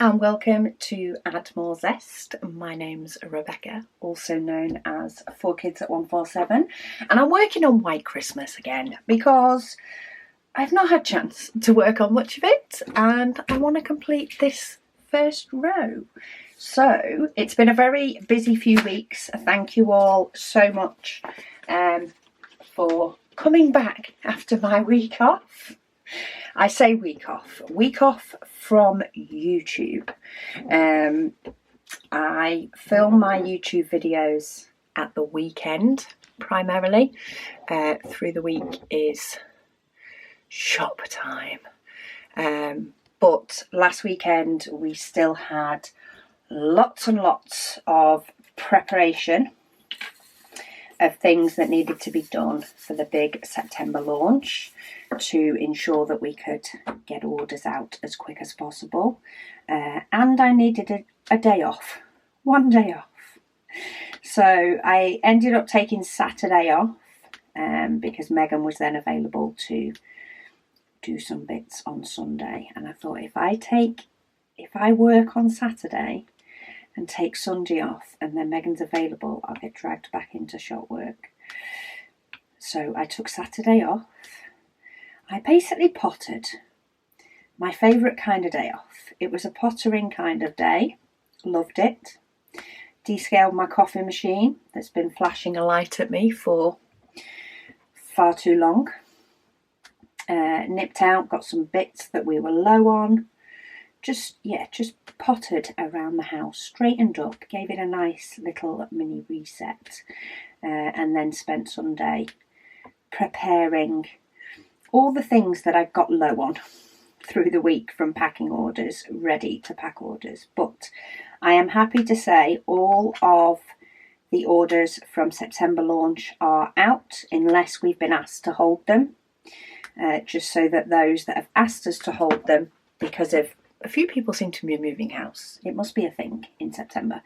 and welcome to Add More Zest. My name's Rebecca, also known as 4Kids at 147, and I'm working on White Christmas again because I've not had a chance to work on much of it and I want to complete this first row. So it's been a very busy few weeks. Thank you all so much for coming back after my week off. I say week off from YouTube. I film my YouTube videos at the weekend primarily. Through the week is shop time. But last weekend we still had lots and lots of preparation of things that needed to be done for the big September launch to ensure that we could get orders out as quick as possible. And I needed a day off, one day off. So I ended up taking Saturday off because Megan was then available to do some bits on Sunday. And I thought if I work on Saturday and take Sunday off and then Megan's available, I'll get dragged back into shop work. So I took Saturday off. I basically pottered. My favourite kind of day off. It was a pottering kind of day. Loved it. Descaled my coffee machine that's been flashing a light at me for far too long. Nipped out, got some bits that we were low on. Just pottered around the house, straightened up, gave it a nice little mini reset, and then spent Sunday preparing all the things that I got low on through the week from packing orders, ready to pack orders. But I am happy to say all of the orders from September launch are out unless we've been asked to hold them, just so that those that have asked us to hold them, because of a few people seem to be moving house. It must be a thing in September.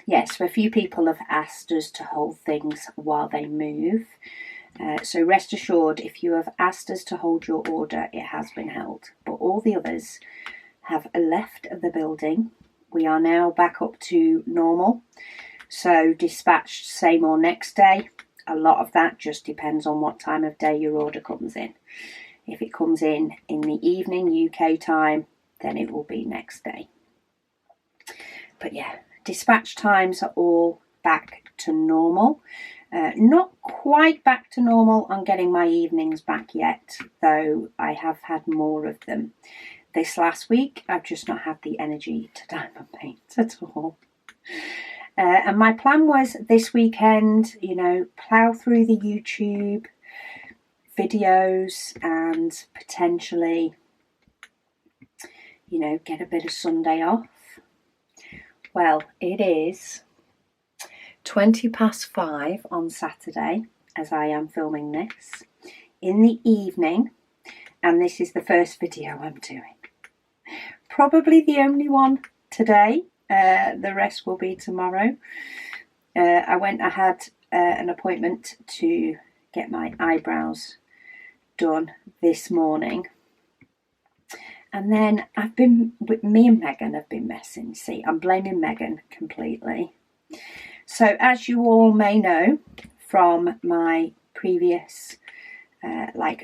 Yes, so a few people have asked us to hold things while they move. So rest assured, if you have asked us to hold your order, it has been held. But all the others have left the building. We are now back up to normal. So dispatched same or next day. A lot of that just depends on what time of day your order comes in. If it comes in the evening UK time, then it will be next day. But yeah, dispatch times are all back to normal. Not quite back to normal on getting my evenings back yet, though I have had more of them. This last week, I've just not had the energy to diamond paint at all. And my plan was this weekend, plough through the YouTube videos and potentially, get a bit of Sunday off. Well, it is 5:20 on Saturday as I am filming this in the evening, and this is the first video I'm doing. Probably the only one today. The rest will be tomorrow. I had an appointment to get my eyebrows done this morning, and then me and Megan have been messing. See, I'm blaming Megan completely. So as you all may know from my previous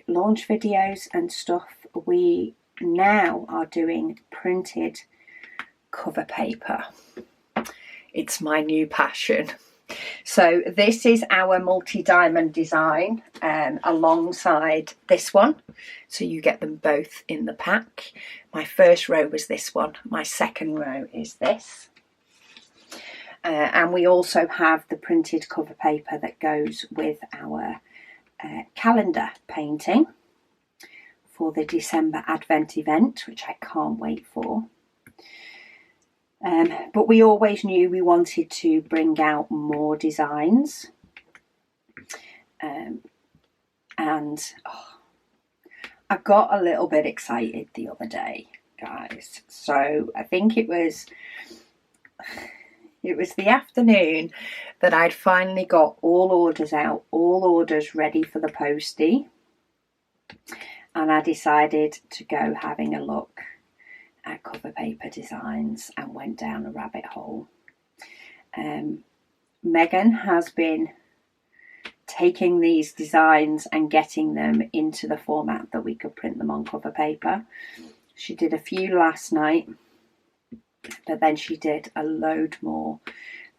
launch videos and stuff, we now are doing printed cover paper. It's my new passion. So this is our multi-diamond design alongside this one. So you get them both in the pack. My first row was this one. My second row is this. And we also have the printed cover paper that goes with our calendar painting for the December Advent event, which I can't wait for. But we always knew we wanted to bring out more designs. And I got a little bit excited the other day, guys. So I think it was the afternoon that I'd finally got all orders out, all orders ready for the postie. And I decided to go having a look at cover paper designs and went down a rabbit hole. Megan has been taking these designs and getting them into the format that we could print them on cover paper. She did a few last night, but then she did a load more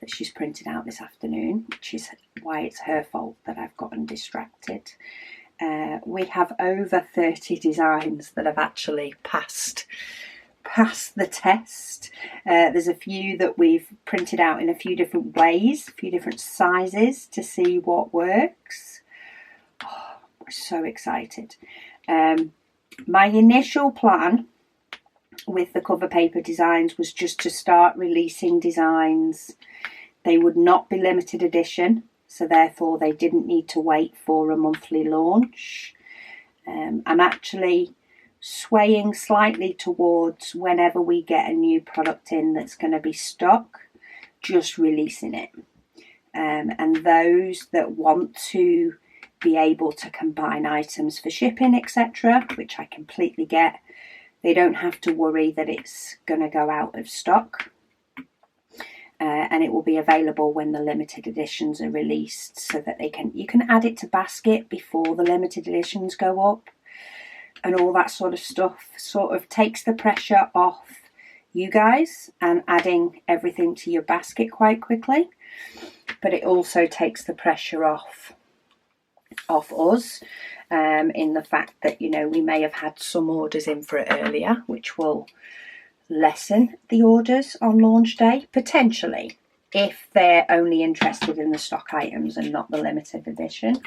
that she's printed out this afternoon, which is why it's her fault that I've gotten distracted. We have over 30 designs that have actually passed the test. There's a few that we've printed out in a few different ways, a few different sizes to see what works. Oh, we're so excited. My initial plan with the cover paper designs was just to start releasing designs. They would not be limited edition, so therefore they didn't need to wait for a monthly launch. I'm actually swaying slightly towards whenever we get a new product in that's going to be stock, just releasing it. And those that want to be able to combine items for shipping, etc., which I completely get, they don't have to worry that it's going to go out of stock. And it will be available when the limited editions are released, so that you can add it to basket before the limited editions go up, and all that sort of stuff. Sort of takes the pressure off you guys and adding everything to your basket quite quickly, but it also takes the pressure off us, in the fact that, you know, we may have had some orders in for it earlier, which will lessen the orders on launch day, potentially, if they're only interested in the stock items and not the limited edition.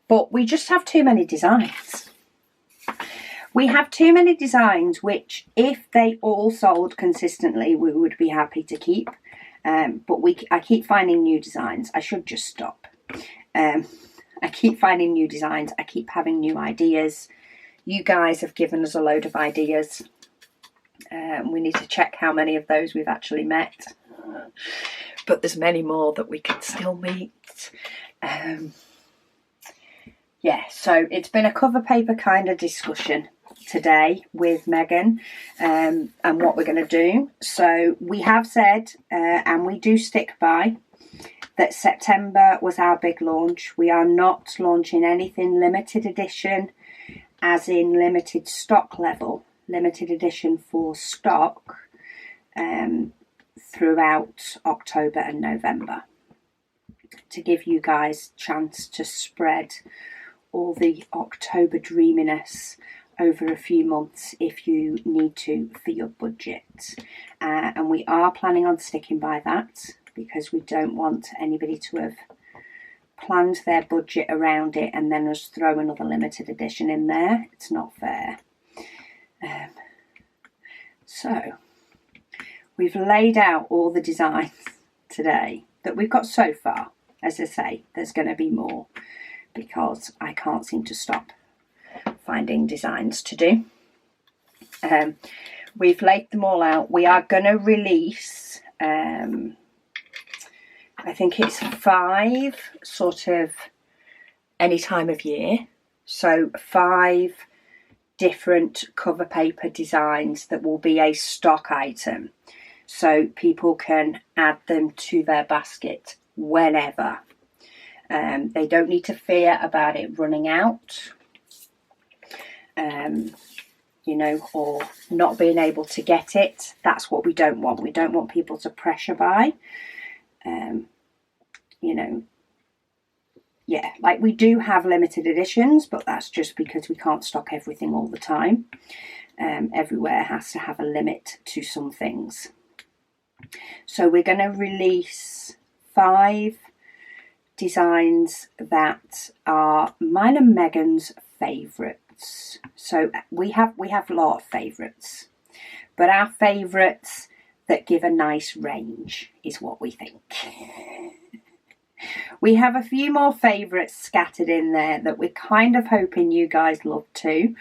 But we just have too many designs. We have too many designs which, if they all sold consistently, we would be happy to keep. But I keep finding new designs. I should just stop. I keep finding new designs. I keep having new ideas. You guys have given us a load of ideas. We need to check how many of those we've actually met. But there's many more that we can still meet. Yeah, so it's been a cover paper kind of discussion today with Megan, and what we're going to do. So we have said, and we do stick by, that September was our big launch. We are not launching anything limited edition, as in limited stock level, limited edition for stock, throughout October and November, to give you guys a chance to spread all the October dreaminess over a few months if you need to for your budget. And we are planning on sticking by that, because we don't want anybody to have planned their budget around it and then us throw another limited edition in there. It's not fair. So we've laid out all the designs today that we've got so far. As I say, there's going to be more, because I can't seem to stop finding designs to do. We've laid them all out. We are going to release, I think it's 5 sort of any time of year. So 5 different cover paper designs that will be a stock item. So people can add them to their basket whenever. They don't need to fear about it running out, you know, or not being able to get it. That's what we don't want. We don't want people to pressure buy. You know, yeah, like we do have limited editions, but that's just because we can't stock everything all the time. Everywhere has to have a limit to some things. So we're going to release 5 designs that are mine and Megan's favourites. So we have a lot of favourites, but our favourites that give a nice range is what we think. We have a few more favourites scattered in there that we're kind of hoping you guys love too.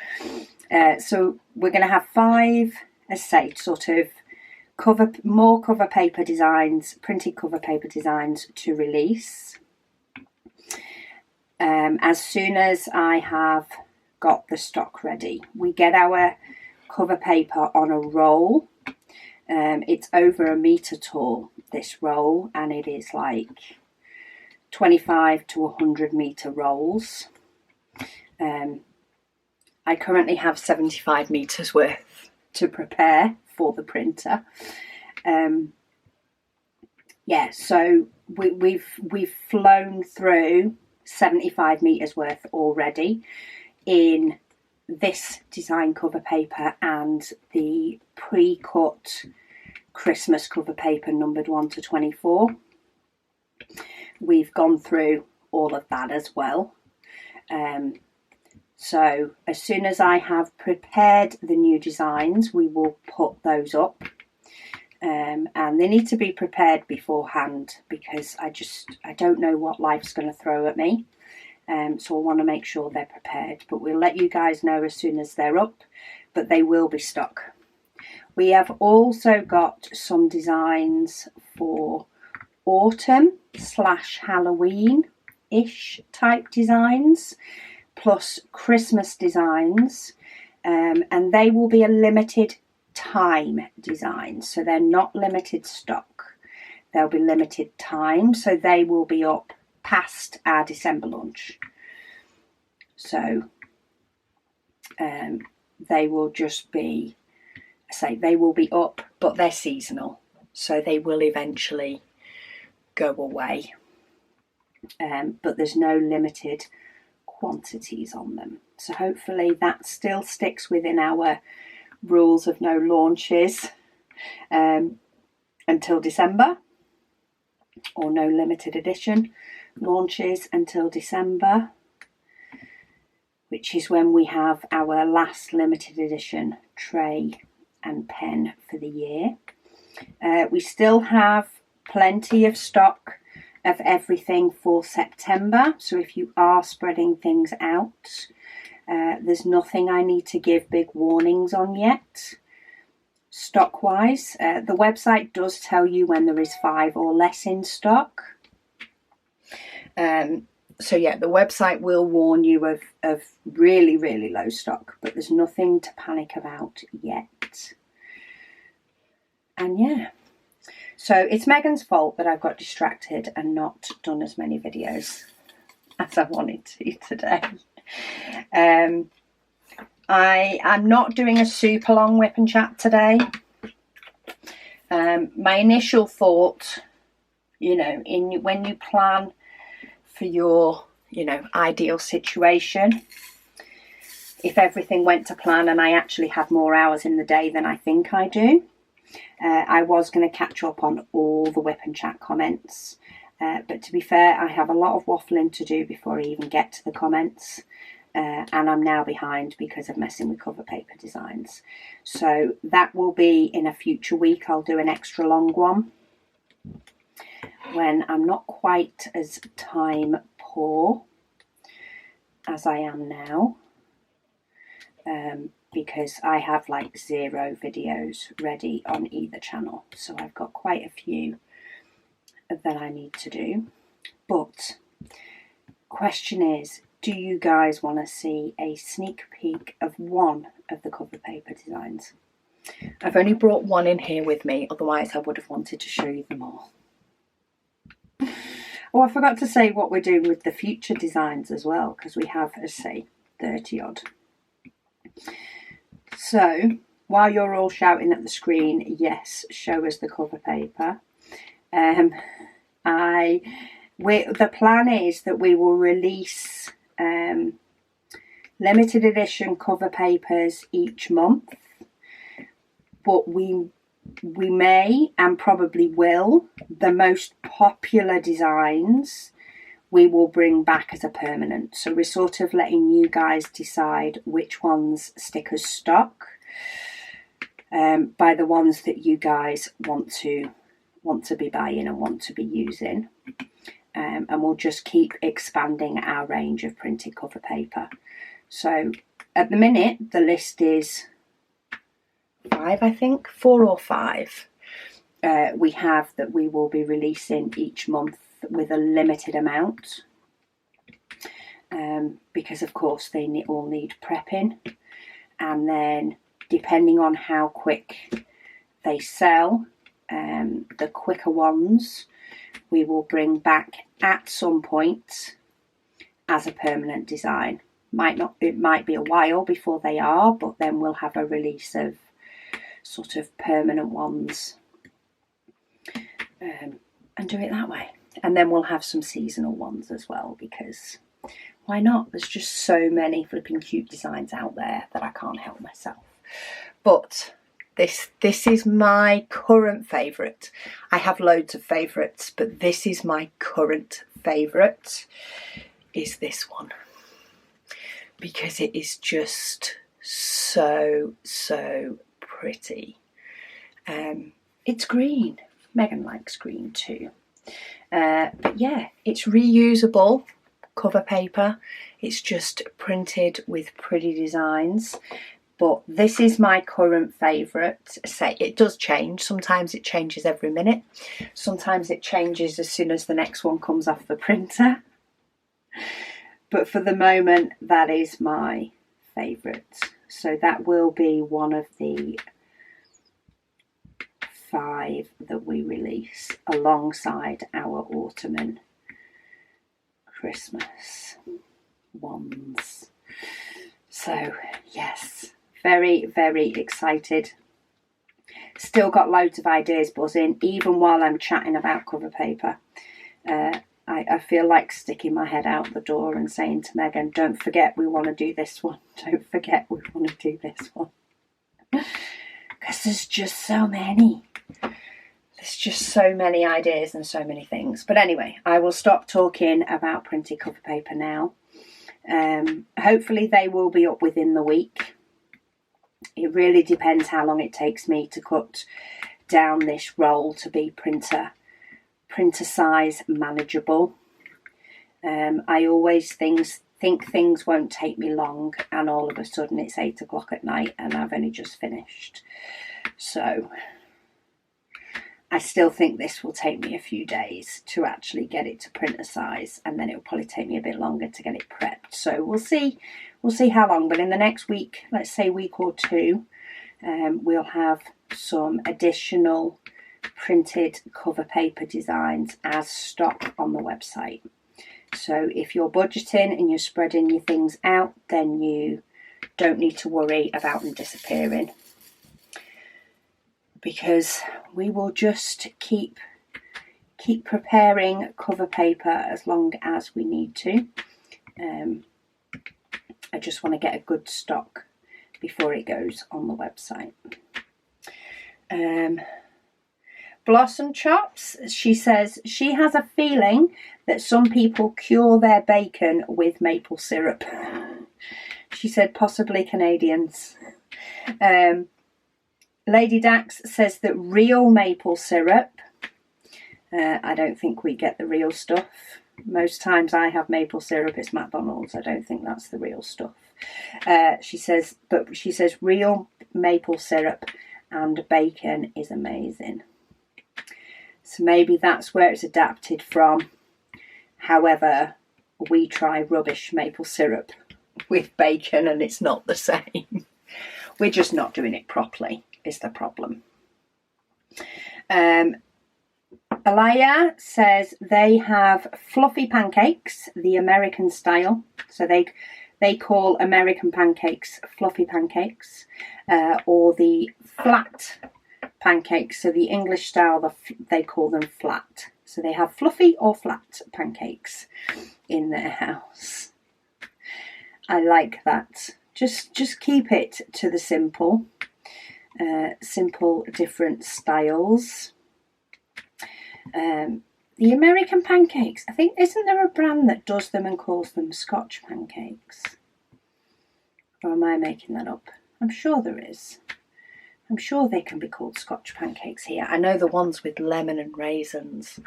So we're going to have 5, as I say, sort of more cover paper designs, printed cover paper designs to release. As soon as I have got the stock ready. We get our cover paper on a roll. It's over 1 metre tall, this roll, and it is like 25 to 100 metre rolls. I currently have 75 metres worth to prepare for the printer. Yeah, so we've flown through 75 metres worth already in this design cover paper and the pre-cut Christmas cover paper numbered 1 to 24. We've gone through all of that as well. So as soon as I have prepared the new designs, we will put those up. And they need to be prepared beforehand because I don't know what life's going to throw at me. So I want to make sure they're prepared. But we'll let you guys know as soon as they're up, but they will be stock. We have also got some designs for autumn / Halloween-ish type designs, plus Christmas designs, and they will be a limited time design, so they're not limited stock. They'll be limited time, so they will be up past our December launch. So they will just be, they will be up, but they're seasonal, so they will eventually go away. But there's no limited quantities on them, so hopefully that still sticks within our rules of no launches until December, or no limited edition launches until December, which is when we have our last limited edition tray and pen for the year. We still have plenty of stock of everything for September, so if you are spreading things out, there's nothing I need to give big warnings on yet, stock wise. The website does tell you when there is 5 or less in stock. So yeah, the website will warn you of really, really low stock, but there's nothing to panic about yet. And yeah, so it's Megan's fault that I've got distracted and not done as many videos as I wanted to today. I'm not doing a super long whip and chat today. My initial thought, when you plan for your, ideal situation, if everything went to plan and I actually had more hours in the day than I think I do, I was going to catch up on all the whip and chat comments. But to be fair, I have a lot of waffling to do before I even get to the comments. And I'm now behind because of messing with cover paper designs. So that will be in a future week. I'll do an extra long one when I'm not quite as time poor as I am now. Because I have like 0 videos ready on either channel. So I've got quite a few that I need to do. But question is, do you guys want to see a sneak peek of one of the cover paper designs? I've only brought one in here with me, otherwise I would have wanted to show you them all. Oh, I forgot to say what we're doing with the future designs as well, because we have, 30 odd. So while you're all shouting at the screen, yes, show us the cover paper. The plan is that we will release limited edition cover papers each month, but we may and probably will, the most popular designs we will bring back as a permanent. So we're sort of letting you guys decide which ones stick as stock by the ones that you guys want to be buying and want to be using. And we'll just keep expanding our range of printed cover paper. So at the minute, the list is 5, I think, 4 or 5. We have that we will be releasing each month with a limited amount. because of course they all need prepping, and then depending on how quick they sell, the quicker ones we will bring back at some point as a permanent design. It might be a while before they are, but then we'll have a release of sort of permanent ones, and do it that way. And then we'll have some seasonal ones as well, because why not? There's just so many flipping cute designs out there that I can't help myself. But this is my current favourite. I have loads of favourites, but this is my current favourite, is this one. Because it is just so pretty. It's green. Megan likes green too. But yeah, it's reusable cover paper. It's just printed with pretty designs. But this is my current favourite. Say it does change. Sometimes it changes every minute. Sometimes it changes as soon as the next one comes off the printer. But for the moment, that is my favourite. So that will be one of the 5 that we release alongside our autumn and Christmas ones. So yes, very excited. Still got loads of ideas buzzing, even while I'm chatting about cover paper. I feel like sticking my head out the door and saying to Megan, don't forget we want to do this one. Don't forget we want to do this one. Because there's just so many. There's just so many ideas and so many things. But anyway, I will stop talking about printed cover paper now. Hopefully they will be up within the week. It really depends how long it takes me to cut down this roll to be printer size manageable. I always think things won't take me long, and all of a sudden it's 8 o'clock at night and I've only just finished. So I still think this will take me a few days to actually get it to printer size, and then it'll probably take me a bit longer to get it prepped. So we'll see how long, but in the next week, let's say week or two, we'll have some additional printed cover paper designs as stock on the website. So if you're budgeting and you're spreading your things out, then you don't need to worry about them disappearing, because we will just keep preparing cover paper as long as we need to. I just want to get a good stock before it goes on the website. Blossom Chops, she says she has a feeling that some people cure their bacon with maple syrup. She said possibly Canadians. Lady Dax says that real maple syrup, I don't think we get the real stuff. Most times I have maple syrup, it's McDonald's. I don't think that's the real stuff. She says real maple syrup and bacon is amazing. So maybe that's where it's adapted from. However, we try rubbish maple syrup with bacon and it's not the same. We're just not doing it properly, is the problem. Alaya says they have fluffy pancakes, the American style. So they call American pancakes fluffy pancakes, or the flat pancakes. So the English style, they call them flat. So they have fluffy or flat pancakes in their house. I like that. Just keep it to the simple different styles. The American pancakes, I think, isn't there a brand that does them and calls them Scotch pancakes? Or am I making that up? I'm sure there is. I'm sure they can be called Scotch pancakes here. I know the ones with lemon and raisins.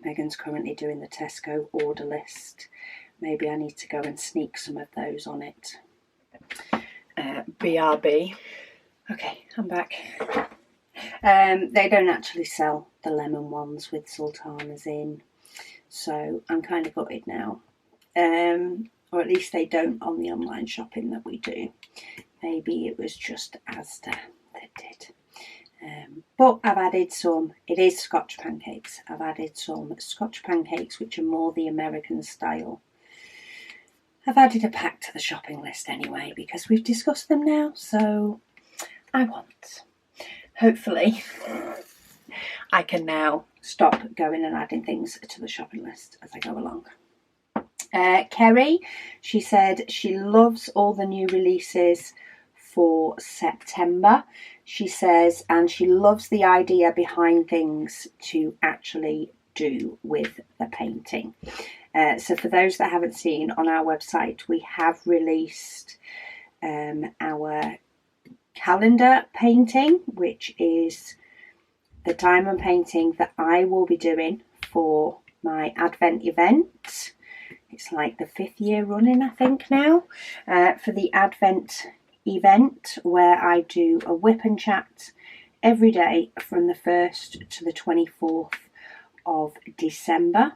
Megan's currently doing the Tesco order list. Maybe I need to go and sneak some of those on it. BRB. Okay, I'm back. They don't actually sell the lemon ones with sultanas in, so I'm kind of gutted now. or at least they don't on the online shopping that we do. Maybe it was just Asda that did. But I've added some, it is Scotch pancakes. I've added some Scotch pancakes, which are more the American style. I've added a pack to the shopping list anyway, because we've discussed them now. So I want, hopefully, I can now stop going and adding things to the shopping list as I go along. Kerry, she said she loves all the new releases for September. She says, and she loves the idea behind things to actually do with the painting. So for those that haven't seen, on our website we have released our calendar painting, which is the diamond painting that I will be doing for my Advent event. It's like the 5th year running, I think now, for the Advent event, where I do a WIP and chat every day from the 1st to the 24th of December.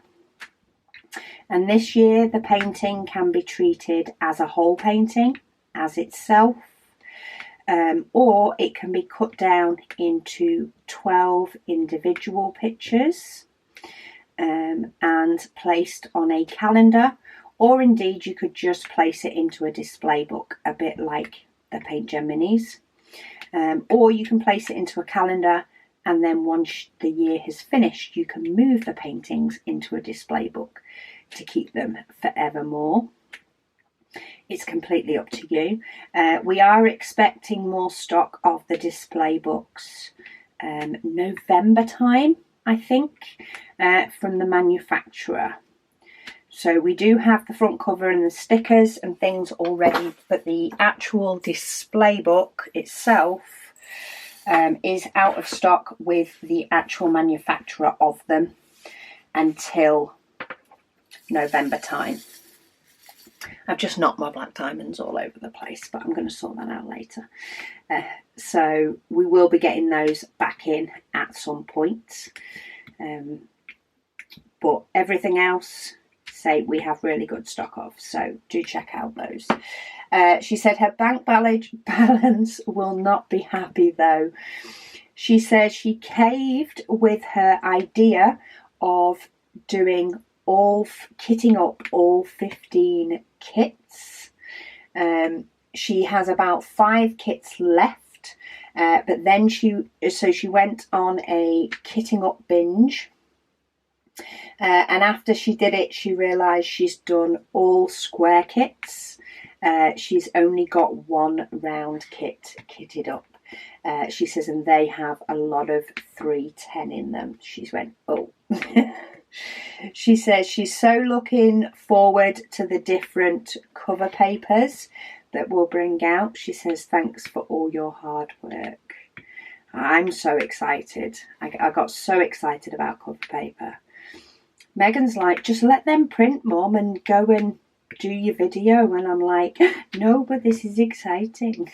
And this year the painting can be treated as a whole painting, as itself, or it can be cut down into 12 individual pictures and placed on a calendar, or indeed you could just place it into a display book, a bit like the Paint Gem Minis, or you can place it into a calendar, and then once the year has finished you can move the paintings into a display book to keep them forevermore. It's completely up to you. We are expecting more stock of the display books November time, I think, from the manufacturer. So we do have the front cover and the stickers and things already, but the actual display book itself is out of stock with the actual manufacturer of them until November time. I've just knocked my black diamonds all over the place, but I'm going to sort that out later. So we will be getting those back in at some point. But everything else, say, we have really good stock of, so do check out those. She said her bank balance will not be happy though. She says she caved with her idea of doing kitting up all 15 kits. She has about 5 kits left, but then she went on a kitting up binge, and after she did it she realised she's done all square kits. She's only got one round kit kitted up. She says, and they have a lot of 310 in them. She's went, oh. She says she's so looking forward to the different cover papers that we'll bring out. She says, thanks for all your hard work. I'm so excited. I got so excited about cover paper. Megan's like, just let them print, Mum, and go and do your video. And I'm like, no, but this is exciting.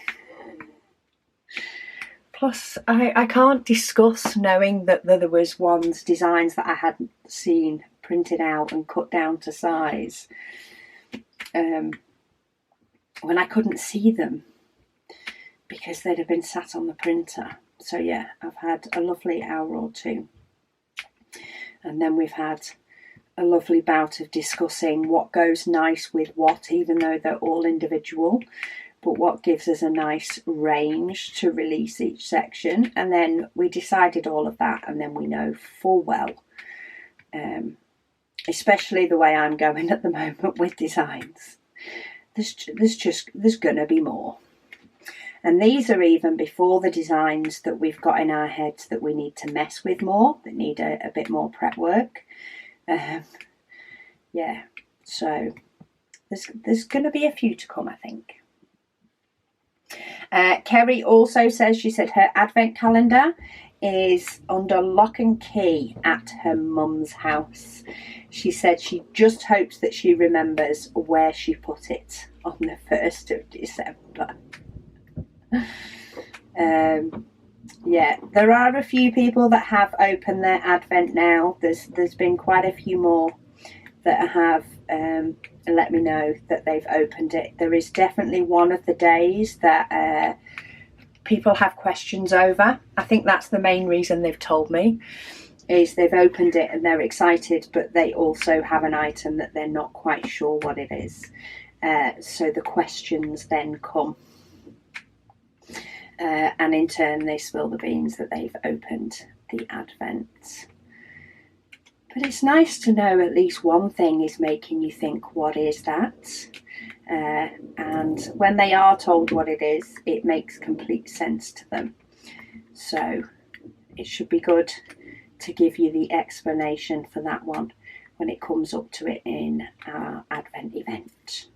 Plus, I can't discuss knowing that there was designs that I hadn't seen printed out and cut down to size when I couldn't see them because they'd have been sat on the printer. So yeah, I've had a lovely hour or two. And then we've had a lovely bout of discussing what goes nice with what, even though they're all individual. But what gives us a nice range to release each section. And then we decided all of that, and then we know full well, especially the way I'm going at the moment with designs, there's going to be more. And these are even before the designs that we've got in our heads that we need to mess with more, that need a bit more prep work. Yeah, so there's going to be a few to come, I think. Kerry also says, she said her advent calendar is under lock and key at her mum's house. She said she just hopes that she remembers where she put it on the 1st of December. Yeah, there are a few people that have opened their advent now. There's been quite a few more that have and let me know that they've opened it. There is definitely one of the days that people have questions over. I think that's the main reason they've told me, is they've opened it and they're excited, but they also have an item that they're not quite sure what it is. So the questions then come. And in turn they spill the beans that they've opened the advent. But it's nice to know at least one thing is making you think, what is that? And when they are told what it is, it makes complete sense to them. So it should be good to give you the explanation for that one when it comes up to it in our advent event.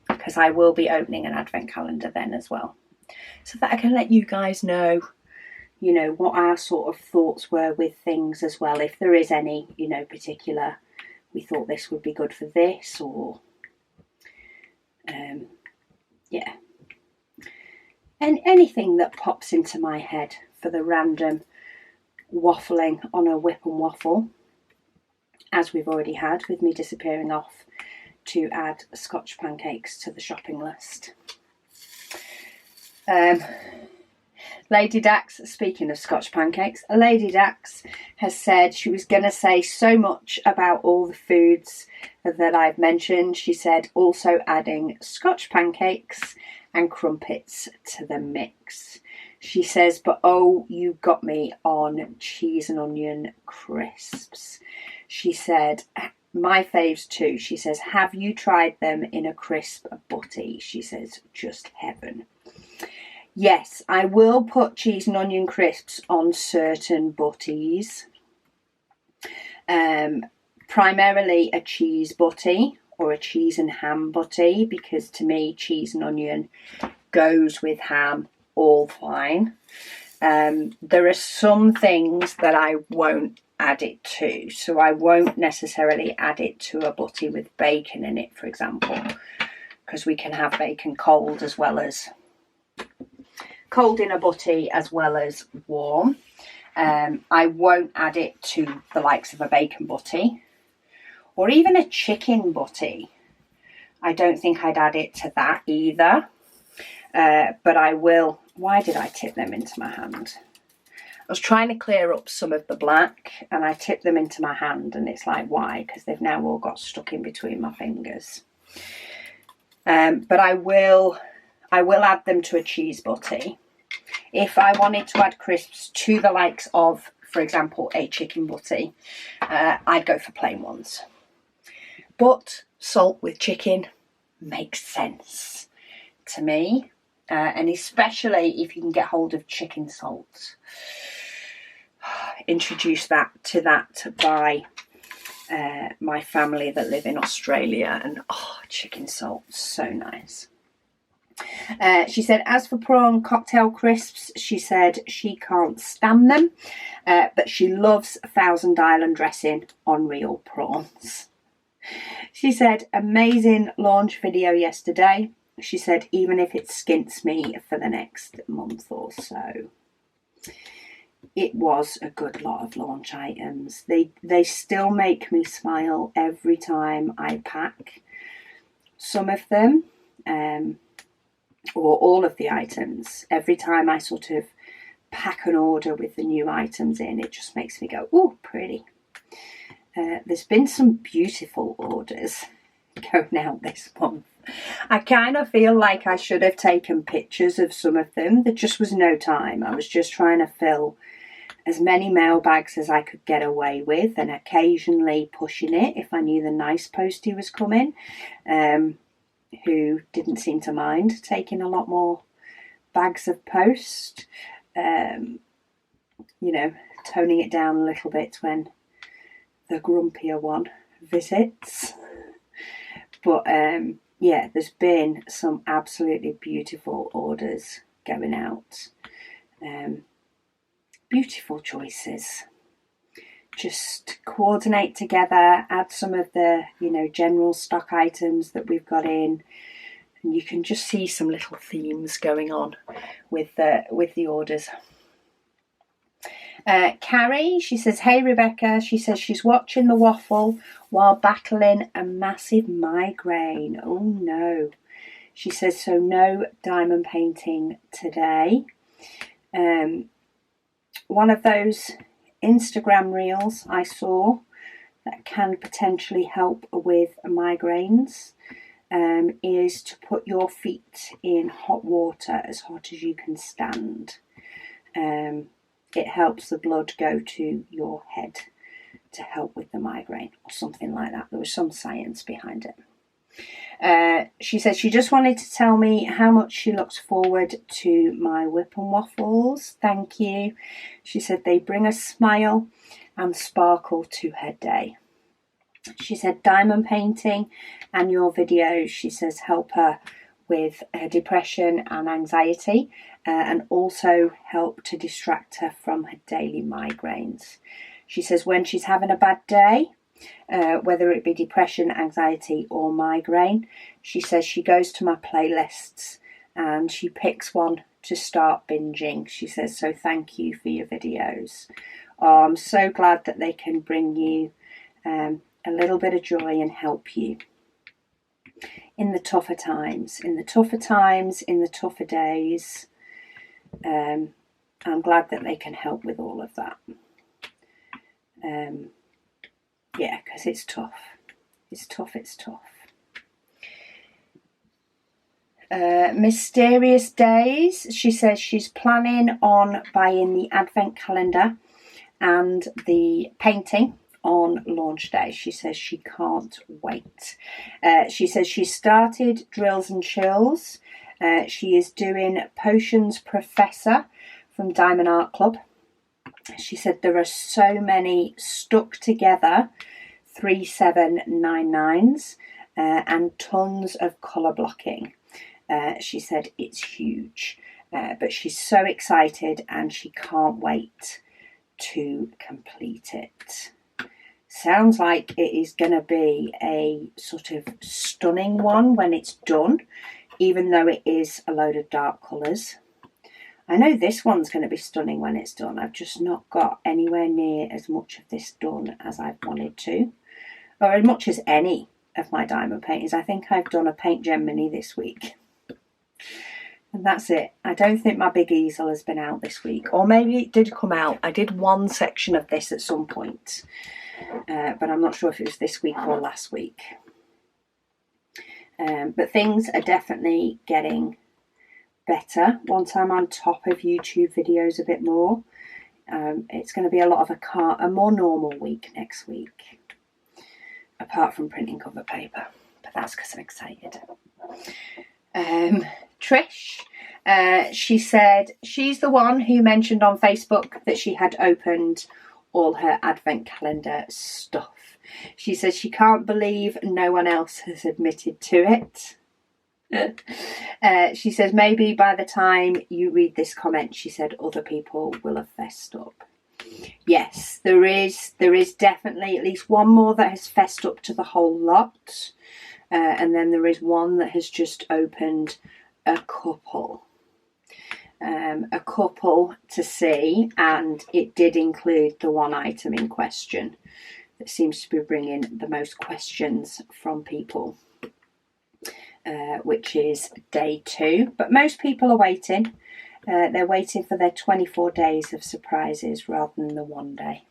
Because I will be opening an advent calendar then as well, so that I can let you guys know, you know, what our sort of thoughts were with things as well. If there is any, you know, particular, we thought this would be good for this, or yeah, and anything that pops into my head for the random waffling on a WIP and Waffle, as we've already had with me disappearing off to add Scotch pancakes to the shopping list. Lady Dax, speaking of Scotch pancakes, Lady Dax has said she was going to say so much about all the foods that I've mentioned. She said also adding Scotch pancakes and crumpets to the mix. She says, but oh, you got me on cheese and onion crisps. She said, my faves too. She says, have you tried them in a crisp butty? She says, just heaven. Yes, I will put cheese and onion crisps on certain butties. Primarily a cheese butty or a cheese and ham butty, because to me cheese and onion goes with ham all fine. There are some things that I won't add it to, so I won't necessarily add it to a butty with bacon in it, for example, because we can have bacon cold as well as cold in a butty as well as warm. I won't add it to the likes of a bacon butty or even a chicken butty. I don't think I'd add it to that either, but I will. Why did I tip them into my hand? I was trying to clear up some of the black and I tipped them into my hand, and it's like, why? Because they've now all got stuck in between my fingers. But I will add them to a cheese butty. If I wanted to add crisps to the likes of, for example, a chicken butty, I'd go for plain ones. But salt with chicken makes sense to me, and especially if you can get hold of chicken salt. Introduce that by my family that live in Australia, and chicken salt, so nice. She said, as for prawn cocktail crisps, she said she can't stand them, but she loves Thousand Island dressing on real prawns. She said, amazing launch video yesterday. She said, even if it skints me for the next month or so. It was a good lot of launch items. They still make me smile every time I pack some of them, or all of the items. Every time I sort of pack an order with the new items in, it just makes me go, oh, pretty. There's been some beautiful orders going out this month. I kind of feel like I should have taken pictures of some of them. There just was no time. I was just trying to fill as many mailbags as I could get away with, and occasionally pushing it if I knew the nice postie was coming, who didn't seem to mind taking a lot more bags of post. You know, toning it down a little bit when the grumpier one visits. But yeah, there's been some absolutely beautiful orders going out. Beautiful choices. Just coordinate together, add some of the, you know, general stock items that we've got in, and you can just see some little themes going on with the orders. Carrie, she says, hey Rebecca, she says she's watching the Waffle while battling a massive migraine. Oh no. She says, so no diamond painting today. One of those Instagram reels I saw that can potentially help with migraines is to put your feet in hot water, as hot as you can stand. It helps the blood go to your head to help with the migraine or something like that. There was some science behind it. She said she just wanted to tell me how much she looks forward to my WIP and waffles. Thank you. She said they bring a smile and sparkle to her day. She said diamond painting and your videos, she says, help her with depression and anxiety, and also help to distract her from her daily migraines. She says when she's having a bad day, whether it be depression, anxiety or migraine, she says she goes to my playlists and she picks one to start binging. She says, so thank you for your videos. Oh, I'm so glad that they can bring you a little bit of joy and help you in the tougher times, in the tougher days. I'm glad that they can help with all of that. Yeah, because it's tough. It's tough. Mysterious Days, she says she's planning on buying the advent calendar and the painting on launch day. She says she can't wait. She says she started Drills and Chills. She is doing Potions Professor from Diamond Art Club. She said there are so many stuck together 3799s and tons of colour blocking. She said it's huge, but she's so excited and she can't wait to complete it. Sounds like it is going to be a sort of stunning one when it's done, even though it is a load of dark colours. I know this one's going to be stunning when it's done. I've just not got anywhere near as much of this done as I've wanted to, or as much as any of my diamond paintings. I think I've done a Paint Gem Mini this week. And that's it. I don't think my big easel has been out this week. Or maybe it did come out. I did one section of this at some point. But I'm not sure if it was this week or last week. But things are definitely getting better once I'm on top of YouTube videos a bit more. It's going to be a lot of a more normal week next week. Apart from printing cover paper. But that's because I'm excited. Trish, she said she's the one who mentioned on Facebook that she had opened all her advent calendar stuff. She says she can't believe no one else has admitted to it. She says maybe by the time you read this comment, she said other people will have fessed up. Yes, there is definitely at least one more that has fessed up to the whole lot. And then there is one that has just opened a couple to see, and it did include the one item in question that seems to be bringing the most questions from people, which is day 2. But most people are waiting. They're waiting for their 24 days of surprises rather than the one day.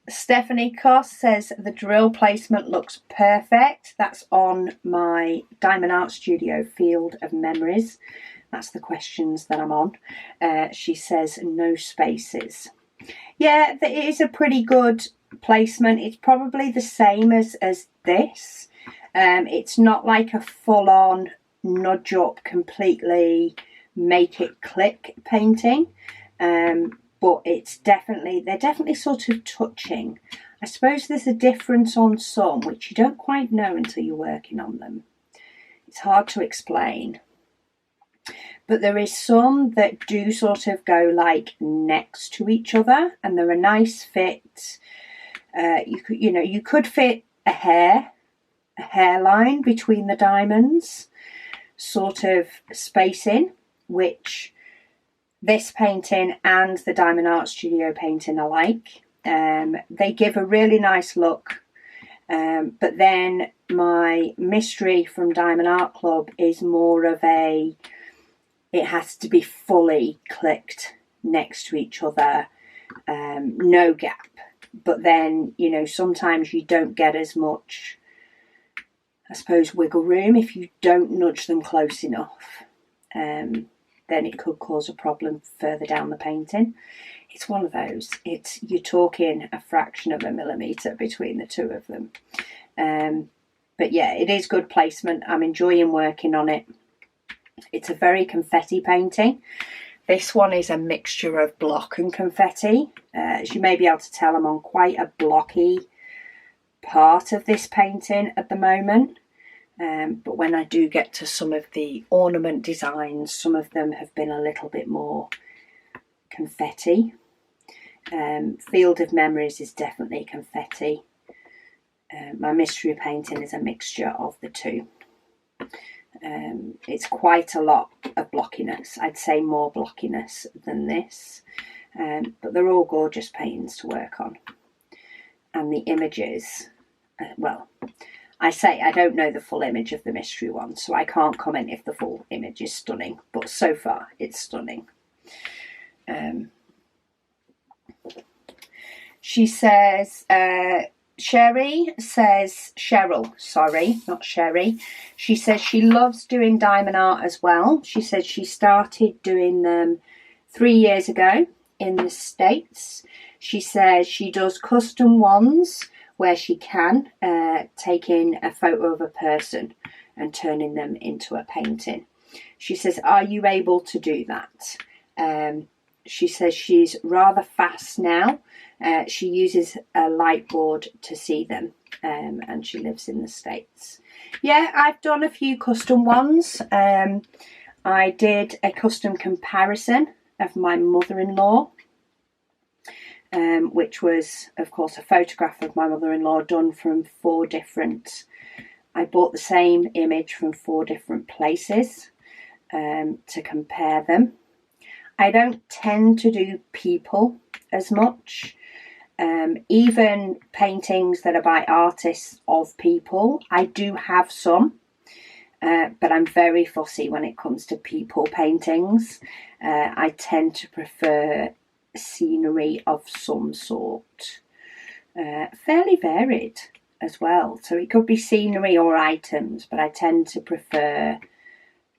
Stephanie Koss says the drill placement looks perfect. That's on my Diamond Art Studio Field of Memories. That's the questions that I'm on. She says no spaces. Yeah, it is a pretty good placement. It's probably the same as this. It's not like a full-on nudge up completely, make it click painting. But they're definitely sort of touching. I suppose there's a difference on some, which you don't quite know until you're working on them. It's hard to explain. But there is some that do sort of go like next to each other, and they're a nice fit. You could fit a hairline between the diamonds, sort of spacing, which this painting and the Diamond Art Studio painting alike. They give a really nice look, but then my mystery from Diamond Art Club is more of a, it has to be fully clicked next to each other, no gap. But then, you know, sometimes you don't get as much, I suppose, wiggle room if you don't nudge them close enough. Then it could cause a problem further down the painting. It's one of those. You're talking a fraction of a millimetre between the two of them. But yeah, it is good placement. I'm enjoying working on it. It's a very confetti painting. This one is a mixture of block and confetti. As you may be able to tell, I'm on quite a blocky part of this painting at the moment. But when I do get to some of the ornament designs, some of them have been a little bit more confetti. Field of Memories is definitely confetti. My mystery painting is a mixture of the two. It's quite a lot of blockiness. I'd say more blockiness than this. But they're all gorgeous paintings to work on. And the images, well, I say I don't know the full image of the mystery one, so I can't comment if the full image is stunning. But so far, it's stunning. She says, Cheryl, sorry, not Sherry. She says she loves doing diamond art as well. She says she started doing them 3 years ago in the States. She says she does custom ones where she can, taking a photo of a person and turning them into a painting. She says, are you able to do that? She says she's rather fast now. She uses a light board to see them, and she lives in the States. Yeah, I've done a few custom ones. I did a custom comparison of my mother-in-law, which was, of course, a photograph of my mother-in-law done from 4 different... I bought the same image from 4 different places to compare them. I don't tend to do people as much. Even paintings that are by artists of people, I do have some, but I'm very fussy when it comes to people paintings. I tend to prefer scenery of some sort, fairly varied as well. So it could be scenery or items, but I tend to prefer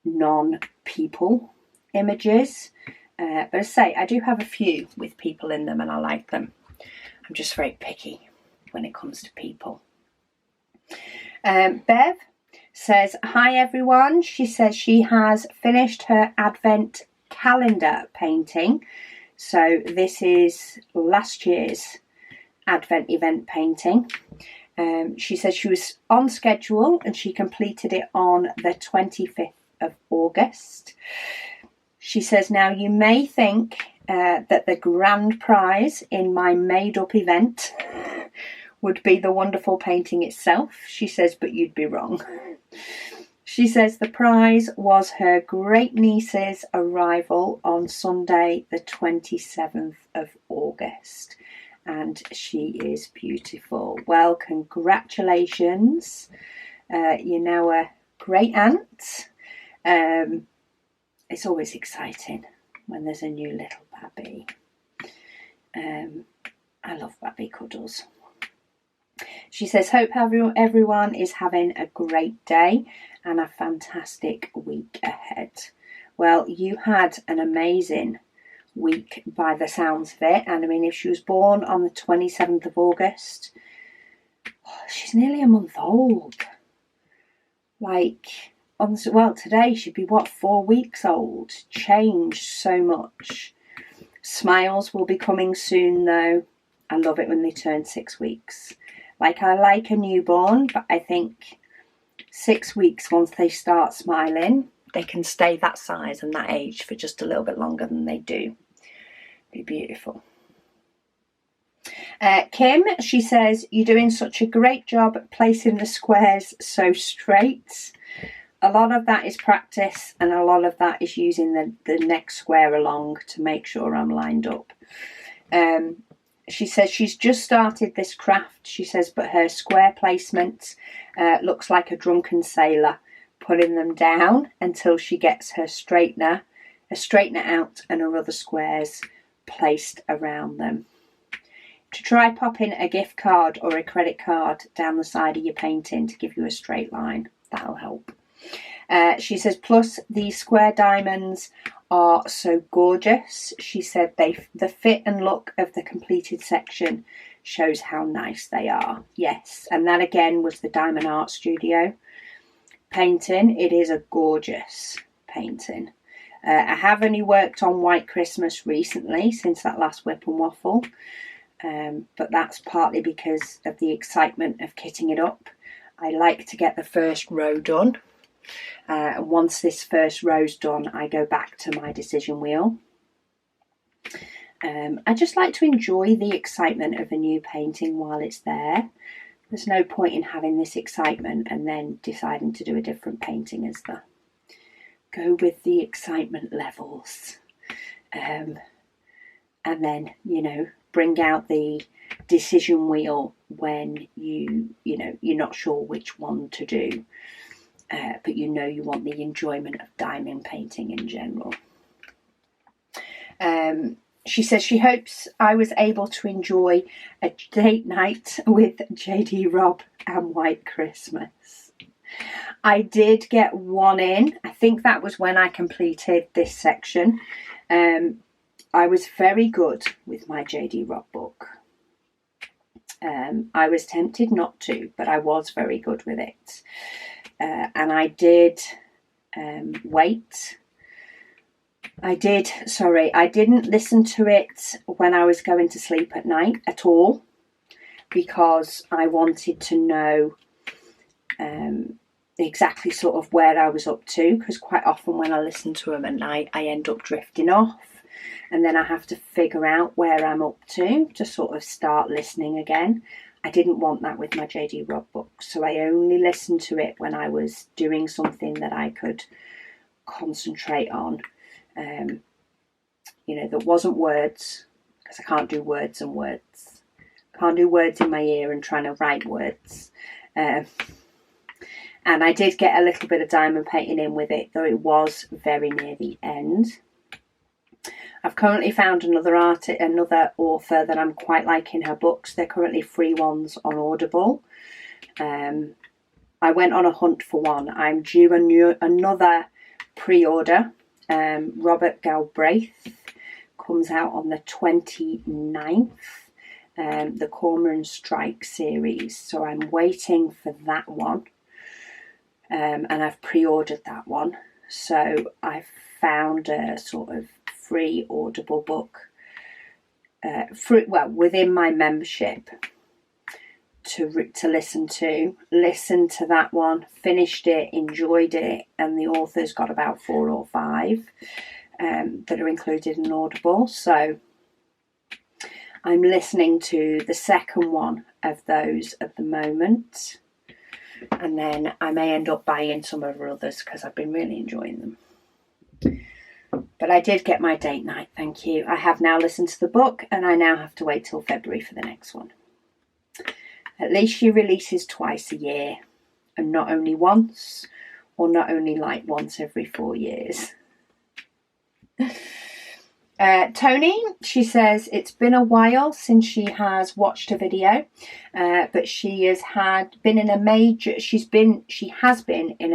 non-people images. But as I say, I do have a few with people in them and I like them. I'm just very picky when it comes to people. Bev says, hi everyone. She says she has finished her advent calendar painting. So this is last year's advent event painting. She says she was on schedule and she completed it on the 25th of August. She says, now you may think that the grand prize in my made-up event would be the wonderful painting itself. She says, but you'd be wrong. She says the prize was her great-niece's arrival on Sunday, the 27th of August. And she is beautiful. Well, congratulations. You're now a great aunt. It's always exciting when there's a new little babby. I love babby cuddles. She says, hope everyone is having a great day and a fantastic week ahead. Well, you had an amazing week by the sounds of it. And I mean, if she was born on the 27th of August, she's nearly a month old. Like... well, today she'd be, 4 weeks old. Changed so much. Smiles will be coming soon, though. I love it when they turn 6 weeks. Like, I like a newborn, but I think 6 weeks, once they start smiling, they can stay that size and that age for just a little bit longer than they do. Be beautiful. Kim, she says, you're doing such a great job placing the squares so straight. a lot of that is practice, and a lot of that is using the next square along to make sure I'm lined up. She says she's just started this craft, she says, but her square placement looks like a drunken sailor, putting them down until she gets her straightener out and her other squares placed around them. To try popping a gift card or a credit card down the side of your painting to give you a straight line. That'll help. She says, plus the square diamonds are so gorgeous. She said the fit and look of the completed section shows how nice they are. Yes, and that again was the Diamond Art Studio painting. It is a gorgeous painting. I have only worked on White Christmas recently since that last WIP and Waffle. But that's partly because of the excitement of kitting it up. I like to get the first row done. And once this first row's done, I go back to my decision wheel. I just like to enjoy the excitement of a new painting while it's there. There's no point in having this excitement and then deciding to do a different painting, is there? Go with the excitement levels. And then, you know, bring out the decision wheel when you're not sure which one to do, but you know you want the enjoyment of diamond painting in general. She says she hopes I was able to enjoy a date night with JD Robb and White Christmas. I did get one in. I think that was when I completed this section. I was very good with my JD Robb book. I was tempted not to, but I was very good with it. And I did wait. I didn't listen to it when I was going to sleep at night at all, because I wanted to know exactly sort of where I was up to, because quite often when I listen to them at night, I end up drifting off. And then I have to figure out where I'm up to sort of start listening again. I didn't want that with my JD Robb book, so I only listened to it when I was doing something that I could concentrate on. That wasn't words, because I can't do words and words. I can't do words in my ear and trying to write words. And I did get a little bit of diamond painting in with it, though it was very near the end. I've currently found another author that I'm quite liking her books. They're currently free ones on Audible. I went on a hunt for one. I'm due another pre-order. Robert Galbraith comes out on the 29th. The Cormoran Strike series. So I'm waiting for that one. And I've pre-ordered that one. So I've found a sort of free Audible book within my membership to listen to that one, finished it, enjoyed it, and the author's got about 4 or 5 that are included in Audible. So I'm listening to the second one of those at the moment, and then I may end up buying some of her others because I've been really enjoying them. But I did get my date night, thank you. I have now listened to the book, and I now have to wait till February for the next one. At least she releases twice a year, and not only once, or not only like once every 4 years. Tony, she says it's been a while since she has watched a video, but she has been in a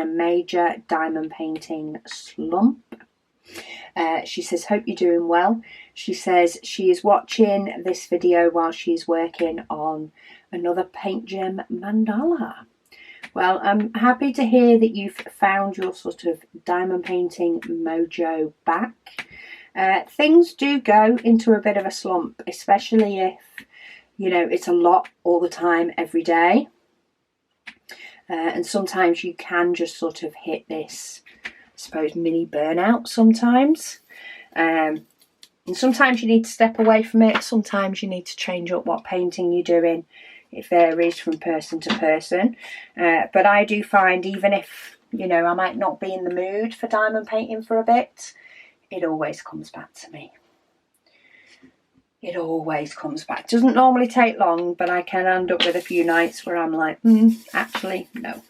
major diamond painting slump. She says, hope you're doing well. She says she is watching this video while she's working on another paint gem mandala. Well, I'm happy to hear that you've found your sort of diamond painting mojo back. Things do go into a bit of a slump, especially if, it's a lot all the time, every day. And sometimes you can just sort of hit this, I suppose, mini burnout sometimes. And sometimes you need to step away from it. Sometimes you need to change up what painting you're doing. It varies from person to person. But I do find even if you know, I might not be in the mood for diamond painting for a bit, it always comes back to me. It always comes back. Doesn't normally take long, but I can end up with a few nights where I'm like, actually, no.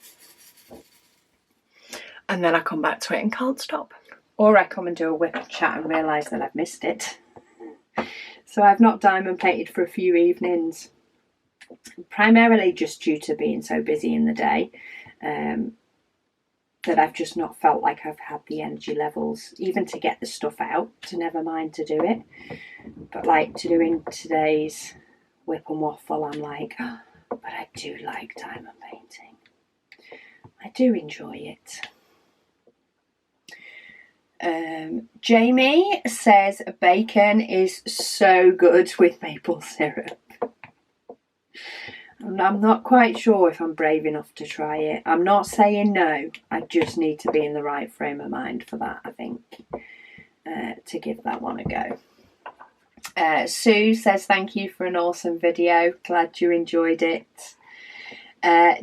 And then I come back to it and can't stop. Or I come and do a WIP chat and realise that I've missed it. So I've not diamond painted for a few evenings, primarily just due to being so busy in the day, that I've just not felt like I've had the energy levels, even to get the stuff out, to never mind to do it. But like to doing today's WIP and Waffle, I'm like, oh, but I do like diamond painting. I do enjoy it. Jamie says bacon is so good with maple syrup. I'm not quite sure if I'm brave enough to try it. I'm not saying no. I just need to be in the right frame of mind for that, I think, to give that one a go. Sue says thank you for an awesome video. Glad you enjoyed it.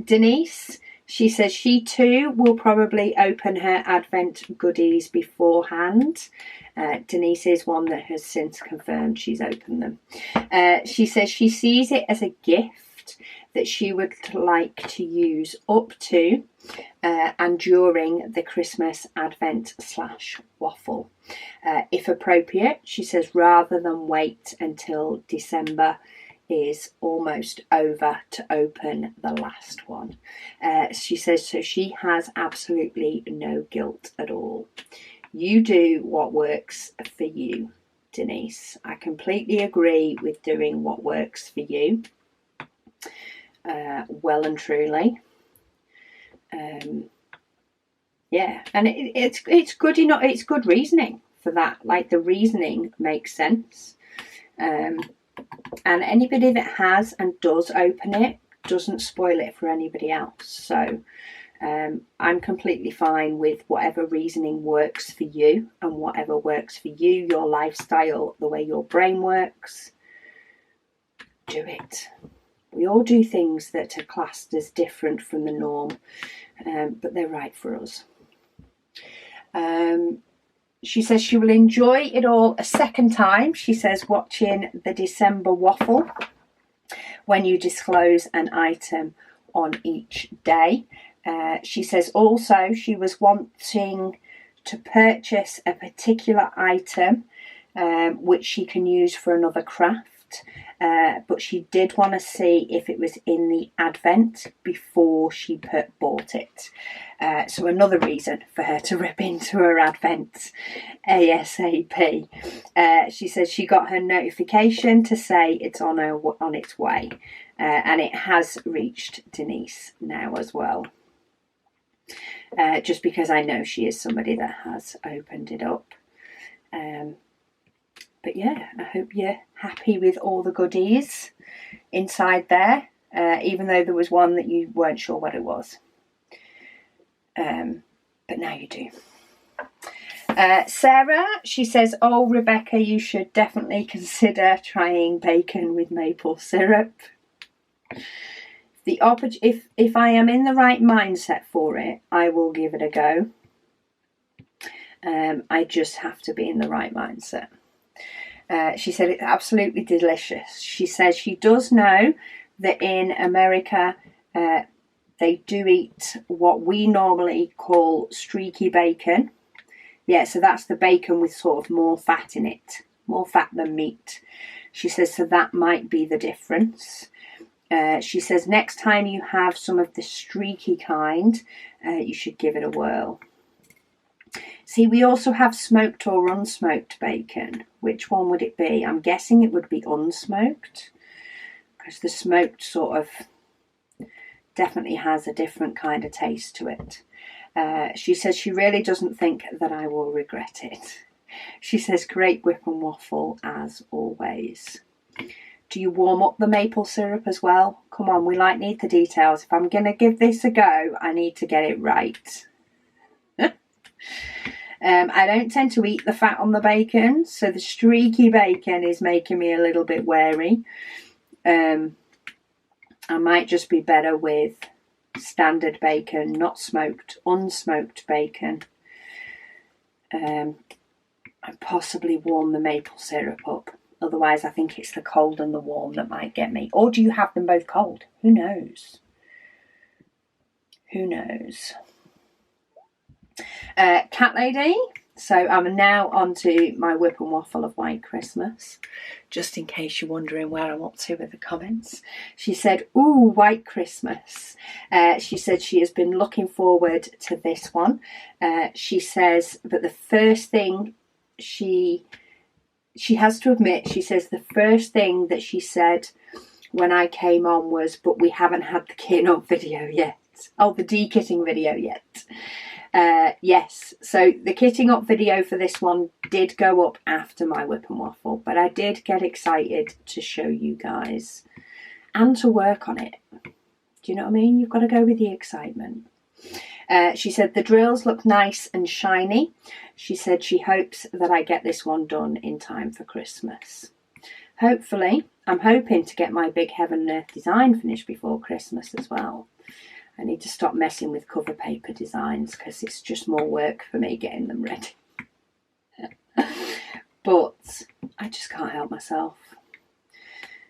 Denise, she says she too will probably open her Advent goodies beforehand. Denise is one that has since confirmed she's opened them. She says she sees it as a gift that she would like to use up to and during the Christmas Advent / Waffle. If appropriate, she says, rather than wait until December is almost over to open the last one. She says, so she has absolutely no guilt at all. You do what works for you, Denise. I completely agree with doing what works for you. Well and truly. Yeah, and it's good, you know, it's good reasoning for that. Like, the reasoning makes sense. And anybody that has and does open it doesn't spoil it for anybody else. So I'm completely fine with whatever reasoning works for you, and whatever works for you, your lifestyle, the way your brain works. Do it. We all do things that are classed as different from the norm, but they're right for us. She says she will enjoy it all a second time. She says watching the December Waffle when you disclose an item on each day. She says also she was wanting to purchase a particular item which she can use for another craft. But she did want to see if it was in the Advent before she bought it. So another reason for her to rip into her Advent ASAP. She says she got her notification to say it's on its way, and it has reached Denise now as well. Just because I know she is somebody that has opened it up. But yeah, I hope you're happy with all the goodies inside there, even though there was one that you weren't sure what it was. But now you do. Sarah, she says, oh, Rebecca, you should definitely consider trying bacon with maple syrup. If I am in the right mindset for it, I will give it a go. I just have to be in the right mindset. She said it's absolutely delicious. She says she does know that in America they do eat what we normally call streaky bacon. Yeah, so that's the bacon with sort of more fat in it, more fat than meat. She says so that might be the difference. She says next time you have some of the streaky kind, you should give it a whirl. See, we also have smoked or unsmoked bacon. Which one would it be? I'm guessing it would be unsmoked, because the smoked sort of definitely has a different kind of taste to it. She says she really doesn't think that I will regret it. She says great whip and waffle as always. Do you warm up the maple syrup as well? Come on, we need the details. If I'm going to give this a go, I need to get it right. I don't tend to eat the fat on the bacon, so the streaky bacon is making me a little bit wary. I might just be better with standard bacon, not smoked, unsmoked bacon. And possibly warm the maple syrup up. Otherwise, I think it's the cold and the warm that might get me. Or do you have them both cold? Who knows? Who knows? Cat lady. So I'm now on to my whip and waffle of White Christmas. Just in case you're wondering where I'm up to with the comments. She said, ooh, White Christmas. She said she has been looking forward to this one. She says, but the first thing she has to admit, she says the first thing that she said when I came on was, but we haven't had the kitting up video yet. Oh, the de-kitting video yet. Yes, so the kitting up video for this one did go up after my whip and waffle, but I did get excited to show you guys and to work on it. Do you know what I mean? You've got to go with the excitement. She said the drills look nice and shiny. She said she hopes that I get this one done in time for Christmas. Hopefully, I'm hoping to get my big Heaven and Earth design finished before Christmas as well. I need to stop messing with cover paper designs because it's just more work for me getting them ready. But I just can't help myself.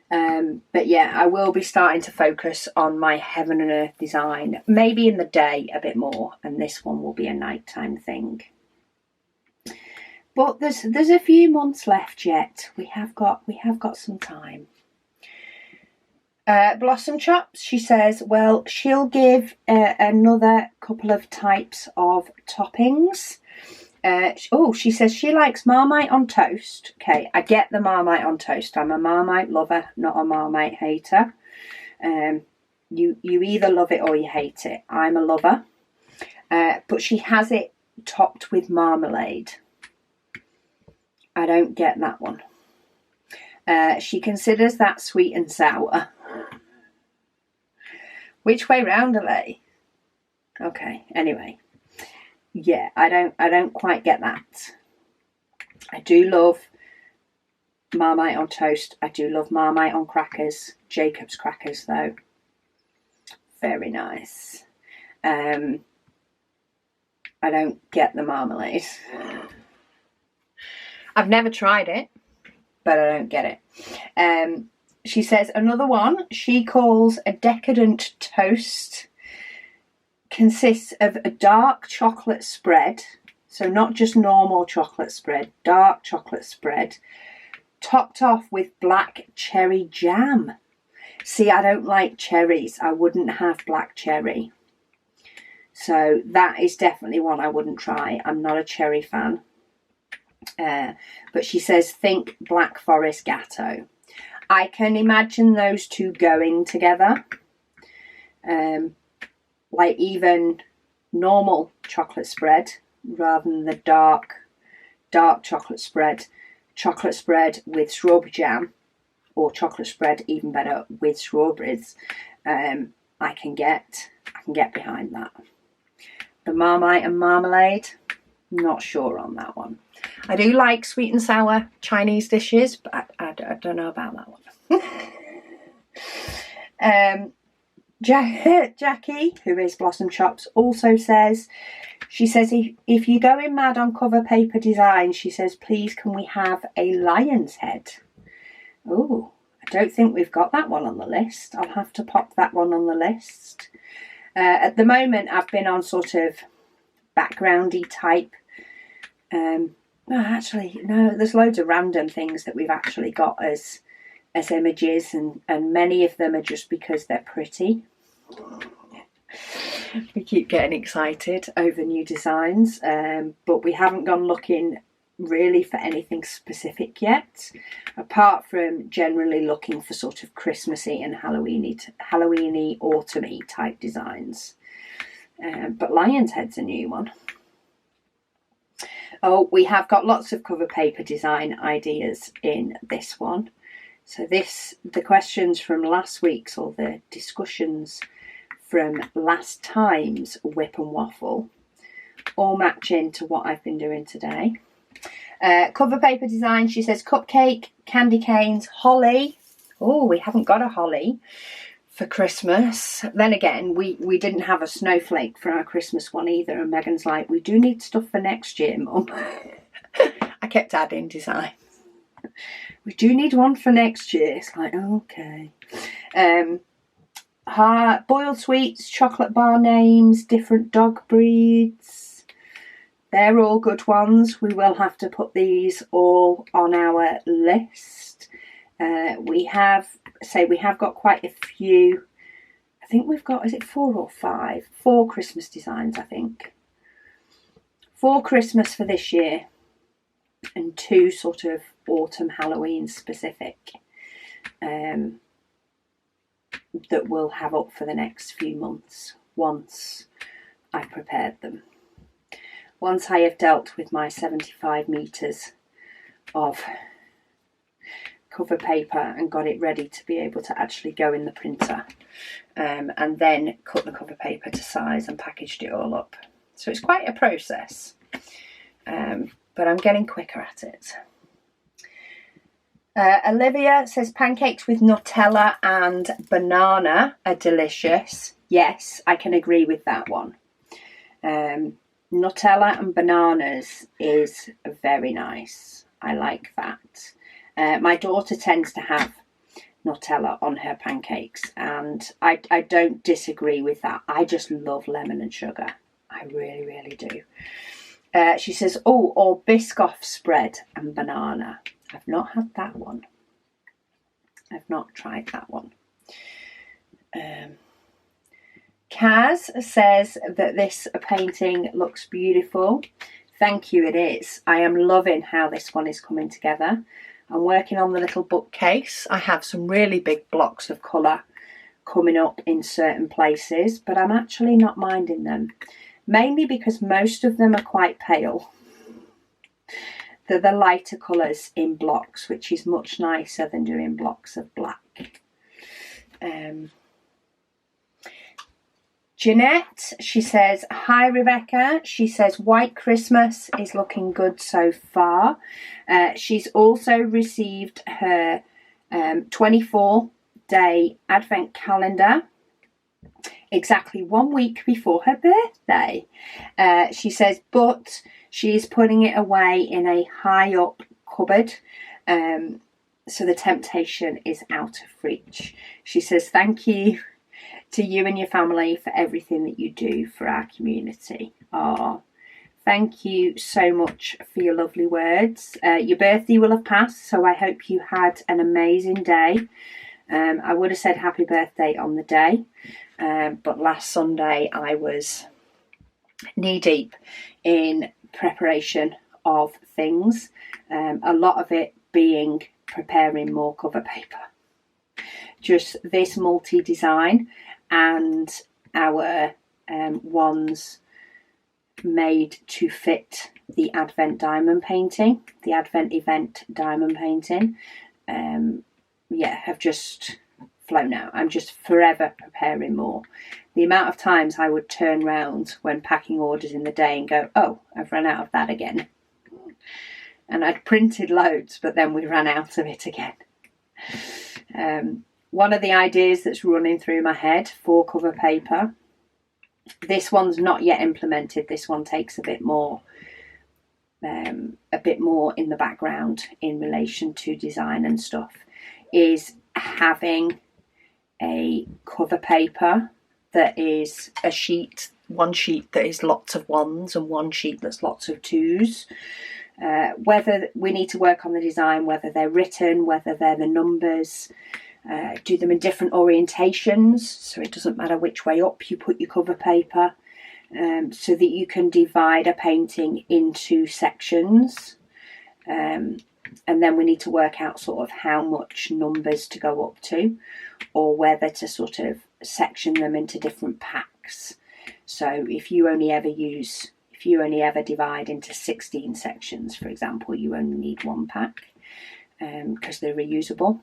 But yeah, I will be starting to focus on my Heaven and Earth design, maybe in the day a bit more, and this one will be a nighttime thing. But there's a few months left yet. We have got some time. Blossom Chops, she says, well, she'll give another couple of types of toppings. She says she likes Marmite on toast. Okay, I get the Marmite on toast. I'm a Marmite lover, not a Marmite hater. You either love it or you hate it. I'm a lover. But she has it topped with marmalade. I don't get that one. She considers that sweet and sour. Which way round are they? Okay, anyway. Yeah, I don't quite get that. I do love Marmite on toast. I do love Marmite on crackers. Jacob's crackers, though. Very nice. I don't get the marmalade. I've never tried it, but I don't get it. She says another one she calls a decadent toast. Consists of a dark chocolate spread, so not just normal chocolate spread, dark chocolate spread, topped off with black cherry jam. See, I don't like cherries. I wouldn't have black cherry. So that is definitely one I wouldn't try. I'm not a cherry fan. But she says, think Black Forest Gatto. I can imagine those two going together. Like even normal chocolate spread rather than the dark chocolate spread with strawberry jam, or chocolate spread even better with strawberries. I can get behind that. The Marmite and marmalade, not sure on that one. I do like sweet and sour Chinese dishes, but I don't know about that one. Jackie, who is Blossom Chops, also says, she says, if you're going mad on cover paper design, she says, please can we have a lion's head? Oh, I don't think we've got that one on the list. I'll have to pop that one on the list. At the moment, I've been on sort of backgroundy type. Actually, no, there's loads of random things that we've actually got as images, and many of them are just because they're pretty. We keep getting excited over new designs, but we haven't gone looking really for anything specific yet, apart from generally looking for sort of Christmassy and Halloweeny, autumny type designs. But Lion's Head's a new one. Oh, we have got lots of cover paper design ideas in this one. So the questions from last week's, or the discussions from last time's Whip and Waffle, all match into what I've been doing today. Cover paper design, she says cupcake, candy canes, holly. Oh, we haven't got a holly. for Christmas. Then again, we didn't have a snowflake for our Christmas one either, and Megan's like, we do need stuff for next year, Mum. I kept adding design. We do need one for next year. It's like, okay. Boiled sweets, chocolate bar names, different dog breeds. They're all good ones. We will have to put these all on our list. We have got quite a few. I think we've got, is it 4 or 5? 4 Christmas designs, I think. 4 Christmas for this year, and 2 sort of autumn Halloween specific that we'll have up for the next few months once I've prepared them. Once I have dealt with my 75 metres of cover paper and got it ready to be able to actually go in the printer, and then cut the cover paper to size and packaged it all up. So it's quite a process, but I'm getting quicker at it. Olivia says pancakes with Nutella and banana are delicious. Yes, I can agree with that one. Nutella and bananas is very nice. I like that. My daughter tends to have Nutella on her pancakes, and I don't disagree with that. I just love lemon and sugar. I really, really do. She says, oh, or Biscoff spread and banana. I've not had that one. I've not tried that one. Kaz says that this painting looks beautiful. Thank you, it is. I am loving how this one is coming together. I'm working on the little bookcase. I have some really big blocks of colour coming up in certain places, but I'm actually not minding them. Mainly because most of them are quite pale. They're the lighter colours in blocks, which is much nicer than doing blocks of black. Jeanette, she says, hi Rebecca. She says, White Christmas is looking good so far. She's also received her 24-day advent calendar exactly 1 week before her birthday. She says, but she's putting it away in a high up cupboard, so the temptation is out of reach. She says, thank you to you and your family for everything that you do for our community. Oh, thank you so much for your lovely words. Your birthday will have passed, so I hope you had an amazing day. I would have said happy birthday on the day, but last Sunday I was knee deep in preparation of things, a lot of it being preparing more cover paper. Just this multi-design and our ones made to fit the Advent diamond painting, the Advent event diamond painting, have just flown out. I'm just forever preparing more. The amount of times I would turn round when packing orders in the day and go, oh, I've run out of that again. And I'd printed loads, but then we ran out of it again. One of the ideas that's running through my head for cover paper, this one's not yet implemented. This one takes a bit more in the background in relation to design and stuff, is having a cover paper that is a sheet, one sheet that is lots of ones and one sheet that's lots of twos. Whether we need to work on the design, whether they're written, whether they're the numbers, do them in different orientations, so it doesn't matter which way up you put your cover paper, so that you can divide a painting into sections. And then we need to work out sort of how much numbers to go up to, or whether to sort of section them into different packs. So if you only ever divide into 16 sections, for example, you only need 1 pack, because they're reusable.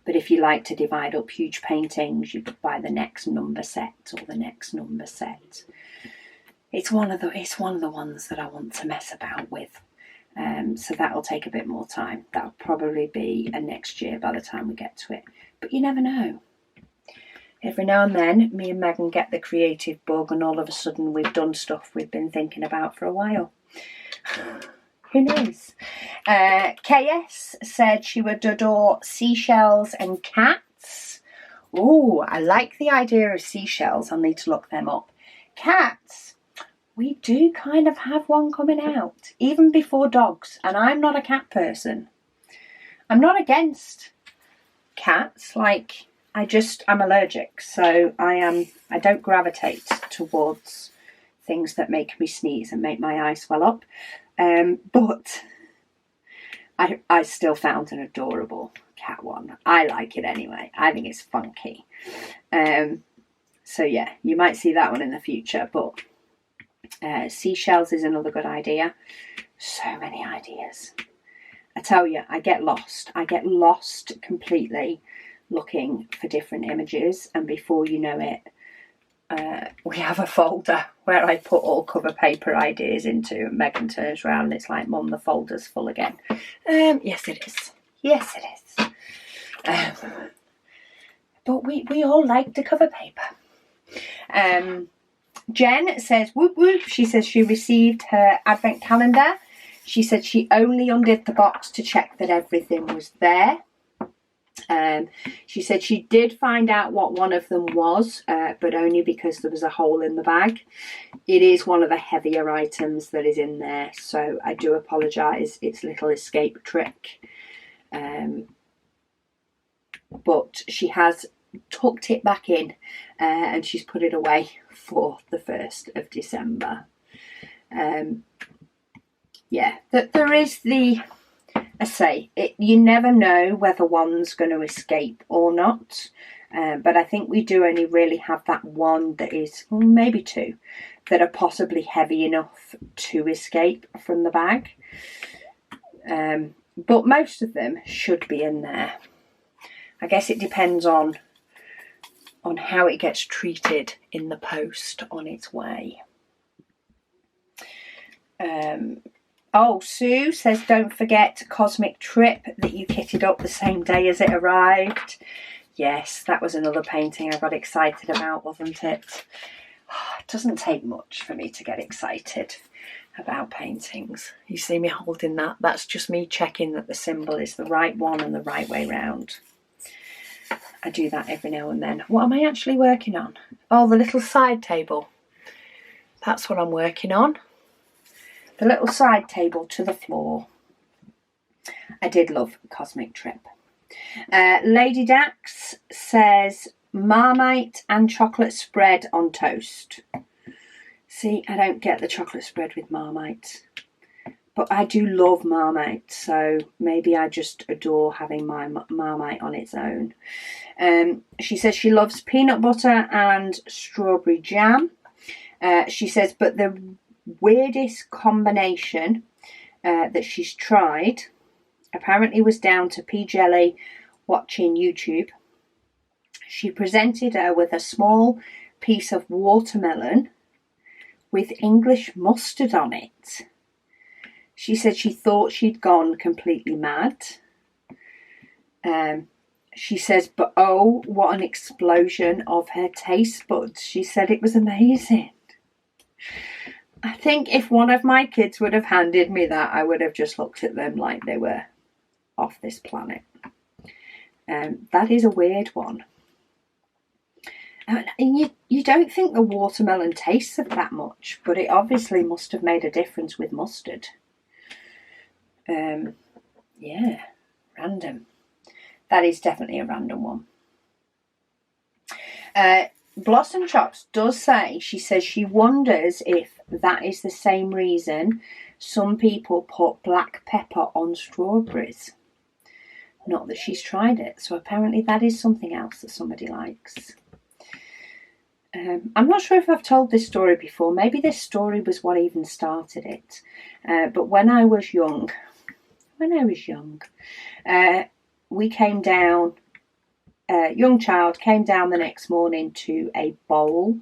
But if you like to divide up huge paintings, you could buy the next number set or the next number set. It's one of the ones that I want to mess about with. So that'll take a bit more time. That'll probably be a next year by the time we get to it. But you never know. Every now and then, me and Megan get the creative bug, and all of a sudden we've done stuff we've been thinking about for a while. Who knows? KS said she would adore seashells and cats. Oh, I like the idea of seashells. I'll need to look them up. Cats, we do kind of have one coming out, even before dogs, and I'm not a cat person. I'm not against cats, like, I'm allergic, so I don't gravitate towards things that make me sneeze and make my eyes swell up. But I still found an adorable cat one. I like it anyway. I think it's funky. So yeah, you might see that one in the future, but seashells is another good idea. So many ideas. I tell you, I get lost. I get lost completely looking for different images, and before you know it, we have a folder where I put all cover paper ideas into, and Megan turns around and it's like, Mum, the folder's full again. Yes it is. Yes it is. But we all like the cover paper. Jen says, whoop whoop. She says she received her advent calendar. She said she only undid the box to check that everything was there. She said she did find out what one of them was, but only because there was a hole in the bag. It is one of the heavier items that is in there, so I do apologise. It's a little escape trick. But she has tucked it back in, and she's put it away for the 1st of December. Yeah, there is you never know whether one's going to escape or not, but I think we do only really have that one that is, maybe two, that are possibly heavy enough to escape from the bag. But most of them should be in there. I guess it depends on how it gets treated in the post on its way. Oh, Sue says, don't forget Cosmic Trip that you kitted up the same day as it arrived. Yes, that was another painting I got excited about, wasn't it? It doesn't take much for me to get excited about paintings. You see me holding that? That's just me checking that the symbol is the right one and the right way round. I do that every now and then. What am I actually working on? Oh, the little side table. That's what I'm working on. The little side table to the floor. I did love Cosmic Trip. Lady Dax says, Marmite and chocolate spread on toast. See, I don't get the chocolate spread with Marmite. But I do love Marmite, so maybe I just adore having my Marmite on its own. She says she loves peanut butter and strawberry jam. She says, but the weirdest combination that she's tried apparently was down to P. Jelly watching YouTube. She presented her with a small piece of watermelon with English mustard on it. She said she thought she'd gone completely mad. She says, but oh, what an explosion of her taste buds. She said it was amazing. I think if one of my kids would have handed me that, I would have just looked at them like they were off this planet. That is a weird one. And you don't think the watermelon tastes of that much, but it obviously must have made a difference with mustard. Yeah, random. That is definitely a random one. Blossom Chops does say, she says she wonders if that is the same reason some people put black pepper on strawberries. Not that she's tried it, so apparently that is something else that somebody likes. I'm not sure if I've told this story before. Maybe this story was what even started it. But when I was young, we came down, a young child came down the next morning to a bowl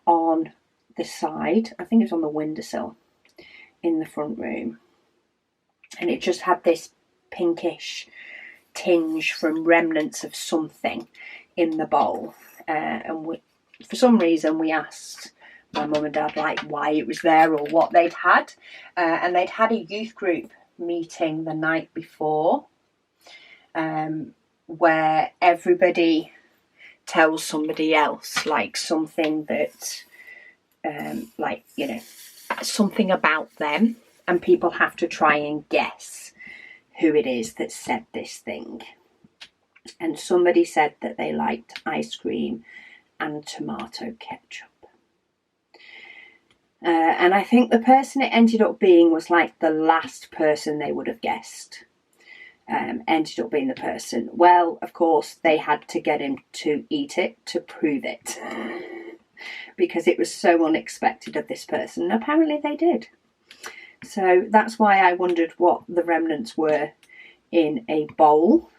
on the side, I think it was on the windowsill in the front room, and it just had this pinkish tinge from remnants of something in the bowl, and for some reason we asked my mum and dad like why it was there or what they'd had, and they'd had a youth group meeting the night before, where everybody tells somebody else like something that like, you know, something about them, and people have to try and guess who it is that said this thing. And somebody said that they liked ice cream and tomato ketchup. And I think the person it ended up being was like the last person they would have guessed. Ended up being the person. Well, of course, they had to get him to eat it to prove it. Because it was so unexpected of this person. And apparently they did. So that's why I wondered what the remnants were in a bowl.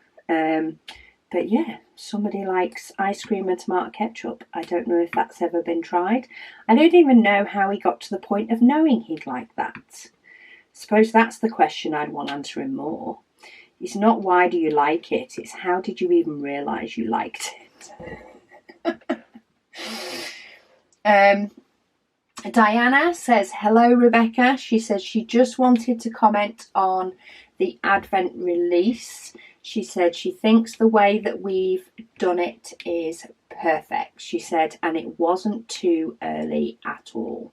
But yeah, somebody likes ice cream and tomato ketchup. I don't know if that's ever been tried. I don't even know how he got to the point of knowing he'd like that. Suppose that's the question I'd want answering more. It's not why do you like it, it's how did you even realise you liked it. Diana says, hello Rebecca. She says she just wanted to comment on the Advent release. She said she thinks the way that we've done it is perfect. She said, and it wasn't too early at all.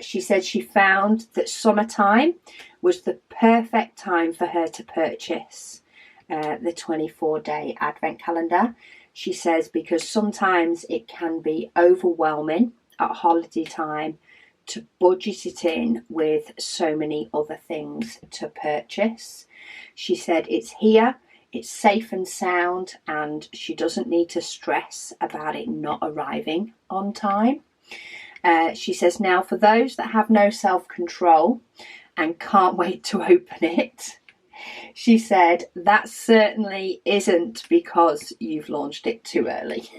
She said she found that summertime was the perfect time for her to purchase the 24-day Advent calendar. She says because sometimes it can be overwhelming at holiday time to budget it in with so many other things to purchase. She said it's here, it's safe and sound, and she doesn't need to stress about it not arriving on time. She says now for those that have no self-control and can't wait to open it, she said that certainly isn't because you've launched it too early.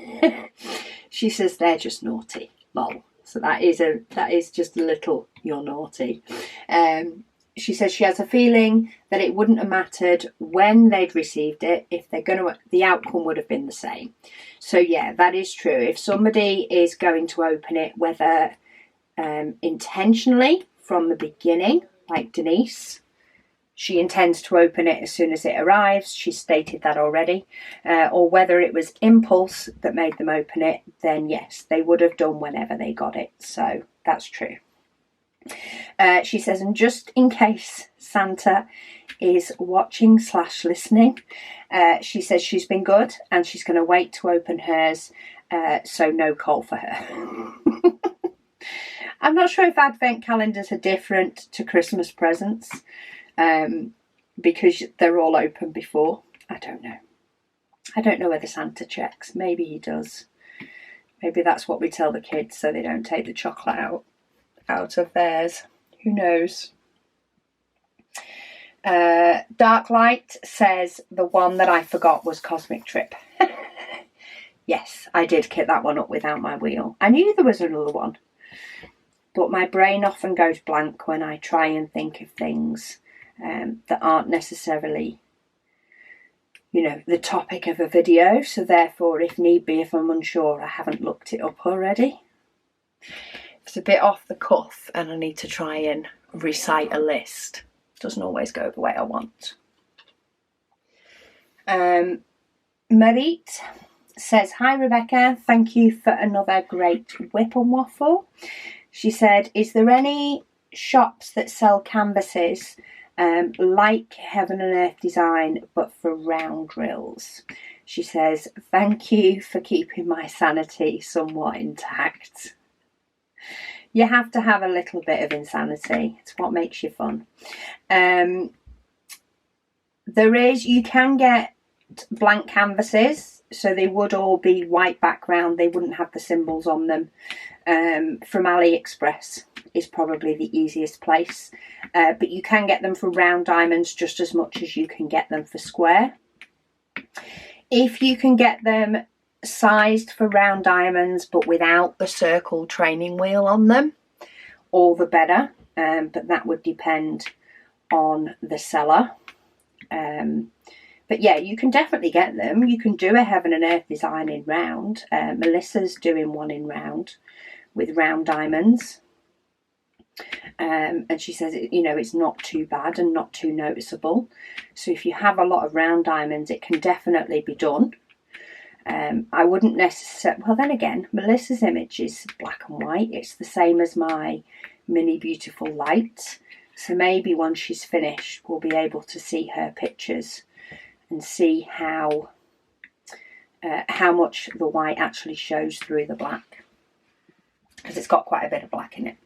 She says they're just naughty. Lol. So that is just a little you're naughty. She says she has a feeling that it wouldn't have mattered when they'd received it if the outcome would have been the same. So yeah, that is true. If somebody is going to open it, whether intentionally from the beginning, like Denise, she intends to open it as soon as it arrives. She stated that already. Or whether it was impulse that made them open it, then yes, they would have done whenever they got it. So that's true. She says, and just in case Santa is watching / listening, she says she's been good and she's going to wait to open hers, so no call for her. I'm not sure if Advent calendars are different to Christmas presents, because they're all open before. I don't know. I don't know whether Santa checks. Maybe he does. Maybe that's what we tell the kids so they don't take the chocolate out of theirs. Who knows? Dark Light says the one that I forgot was Cosmic Trip. Yes, I did kit that one up without my wheel. I knew there was another one, but my brain often goes blank when I try and think of things that aren't necessarily, you know, the topic of a video. So therefore, if need be, if I'm unsure, I haven't looked it up already. It's a bit off the cuff and I need to try and recite a list. Doesn't always go the way I want. Marit says, hi Rebecca, thank you for another great WIP and Waffle. She said, is there any shops that sell canvases like Heaven and Earth Design but for round drills? She says, thank you for keeping my sanity somewhat intact. You have to have a little bit of insanity. It's what makes you fun. You can get blank canvases, so they would all be white background. They wouldn't have the symbols on them. From AliExpress is probably the easiest place. But you can get them for round diamonds just as much as you can get them for square. If you can get them sized for round diamonds but without the circle training wheel on them, all the better, but that would depend on the seller, But yeah, you can definitely get them. You can do a heaven and earth design in round. Melissa's doing one in round with round diamonds. And she says, you know, it's not too bad and not too noticeable. So if you have a lot of round diamonds, it can definitely be done. I wouldn't necessarily, well then again, Melissa's image is black and white. It's the same as my mini beautiful light. So maybe once she's finished, we'll be able to see her pictures and see how much the white actually shows through the black, because it's got quite a bit of black in it.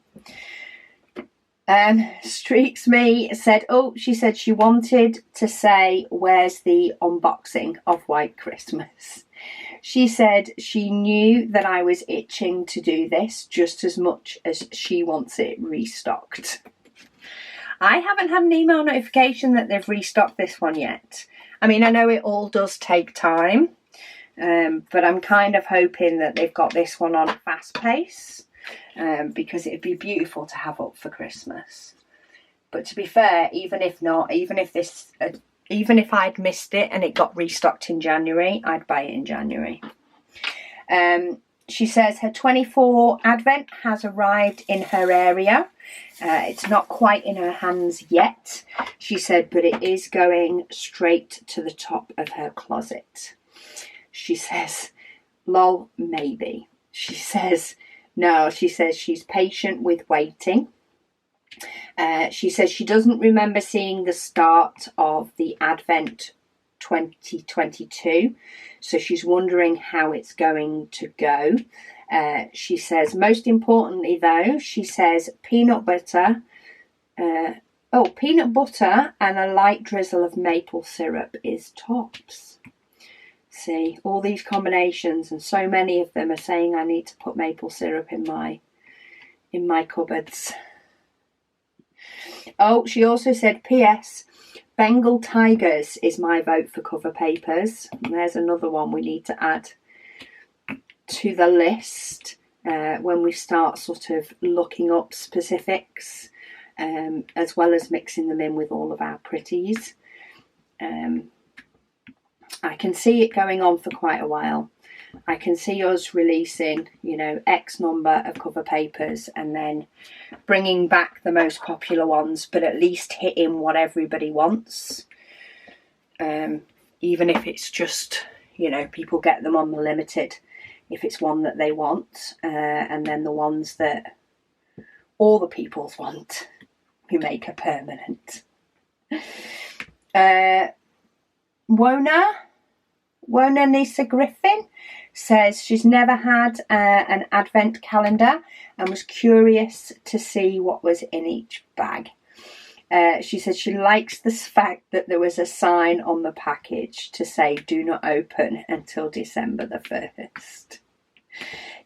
Streaks Me said, oh, she said she wanted to say, where's the unboxing of White Christmas? She said she knew that I was itching to do this just as much as she wants it restocked. I haven't had an email notification that they've restocked this one yet. I mean, I know it all does take time, but I'm kind of hoping that they've got this one on a fast pace. Because it'd be beautiful to have up for Christmas. But to be fair, even if not, even if I'd missed it and it got restocked in January, I'd buy it in January. She says her 24 Advent has arrived in her area. It's not quite in her hands yet, she said, but it is going straight to the top of her closet. She says, lol, maybe. She says, no, she says she's patient with waiting. She says she doesn't remember seeing the start of the Advent 2022, so she's wondering how it's going to go. She says, most importantly though, she says peanut butter and a light drizzle of maple syrup is tops. See, all these combinations, and so many of them are saying I need to put maple syrup in my cupboards. Oh, she also said, P.S. Bengal tigers is my vote for cover papers. And there's another one we need to add to the list when we start sort of looking up specifics, as well as mixing them in with all of our pretties. I can see it going on for quite a while. I can see us releasing, you know, X number of cover papers and then bringing back the most popular ones, but at least hitting what everybody wants. Even if it's just, you know, people get them on the limited, if it's one that they want, and then the ones that all the peoples want, we make a permanent. Wona Nisa Griffin says she's never had an advent calendar and was curious to see what was in each bag. She says she likes the fact that there was a sign on the package to say do not open until December the 1st.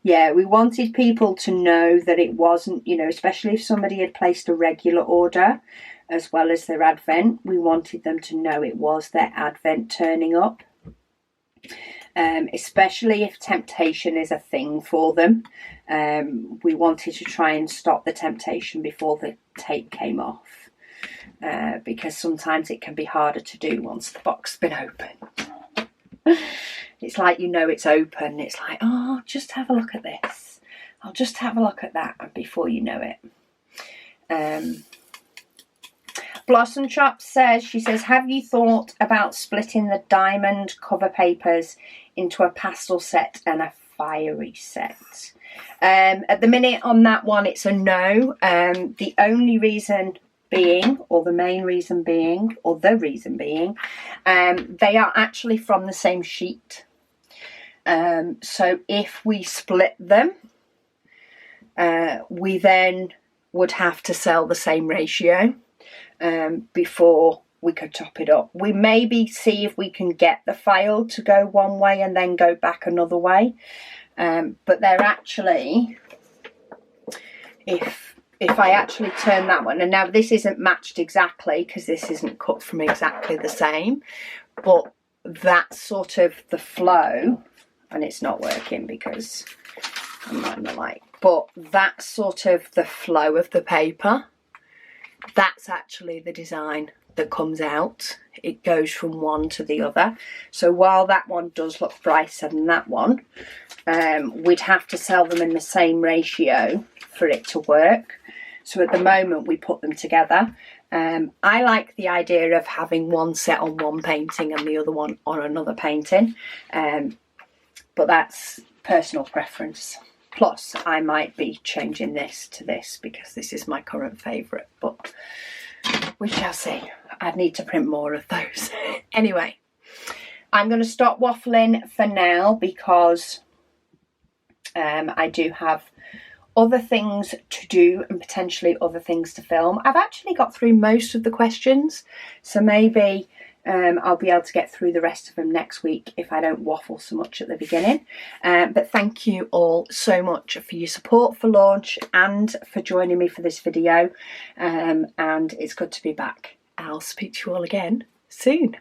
Yeah, we wanted people to know that it wasn't, you know, especially if somebody had placed a regular order as well as their advent, we wanted them to know it was their advent turning up. Especially if temptation is a thing for them. We wanted to try and stop the temptation before the tape came off, because sometimes it can be harder to do once the box has been opened. It's like, you know, it's open. It's like, oh, just have a look at this. I'll just have a look at that before you know it. Blossom Shop says, she says, have you thought about splitting the diamond cover papers into a pastel set and a fiery set? At the minute on that one, it's a no. The only reason being, or the main reason being, or the reason being, they are actually from the same sheet. So if we split them, we then would have to sell the same ratio. Before we could top it up. We maybe see if we can get the file to go one way and then go back another way. But they're actually, if I actually turn that one, and now this isn't matched exactly because this isn't cut from exactly the same, but that's sort of the flow, and it's not working because I'm not in the light, but that's sort of the flow of the paper. That's actually the design that comes out. It goes from one to the other. So while that one does look brighter than that one, we'd have to sell them in the same ratio for it to work. So at the moment we put them together. I like the idea of having one set on one painting and the other one on another painting, but that's personal preference. Plus I might be changing this to this because this is my current favourite, but we shall see. I'd need to print more of those. Anyway, I'm going to stop waffling for now because I do have other things to do and potentially other things to film. I've actually got through most of the questions, so maybe I'll be able to get through the rest of them next week if I don't waffle so much at the beginning. But thank you all so much for your support for launch and for joining me for this video, and it's good to be back. I'll speak to you all again soon.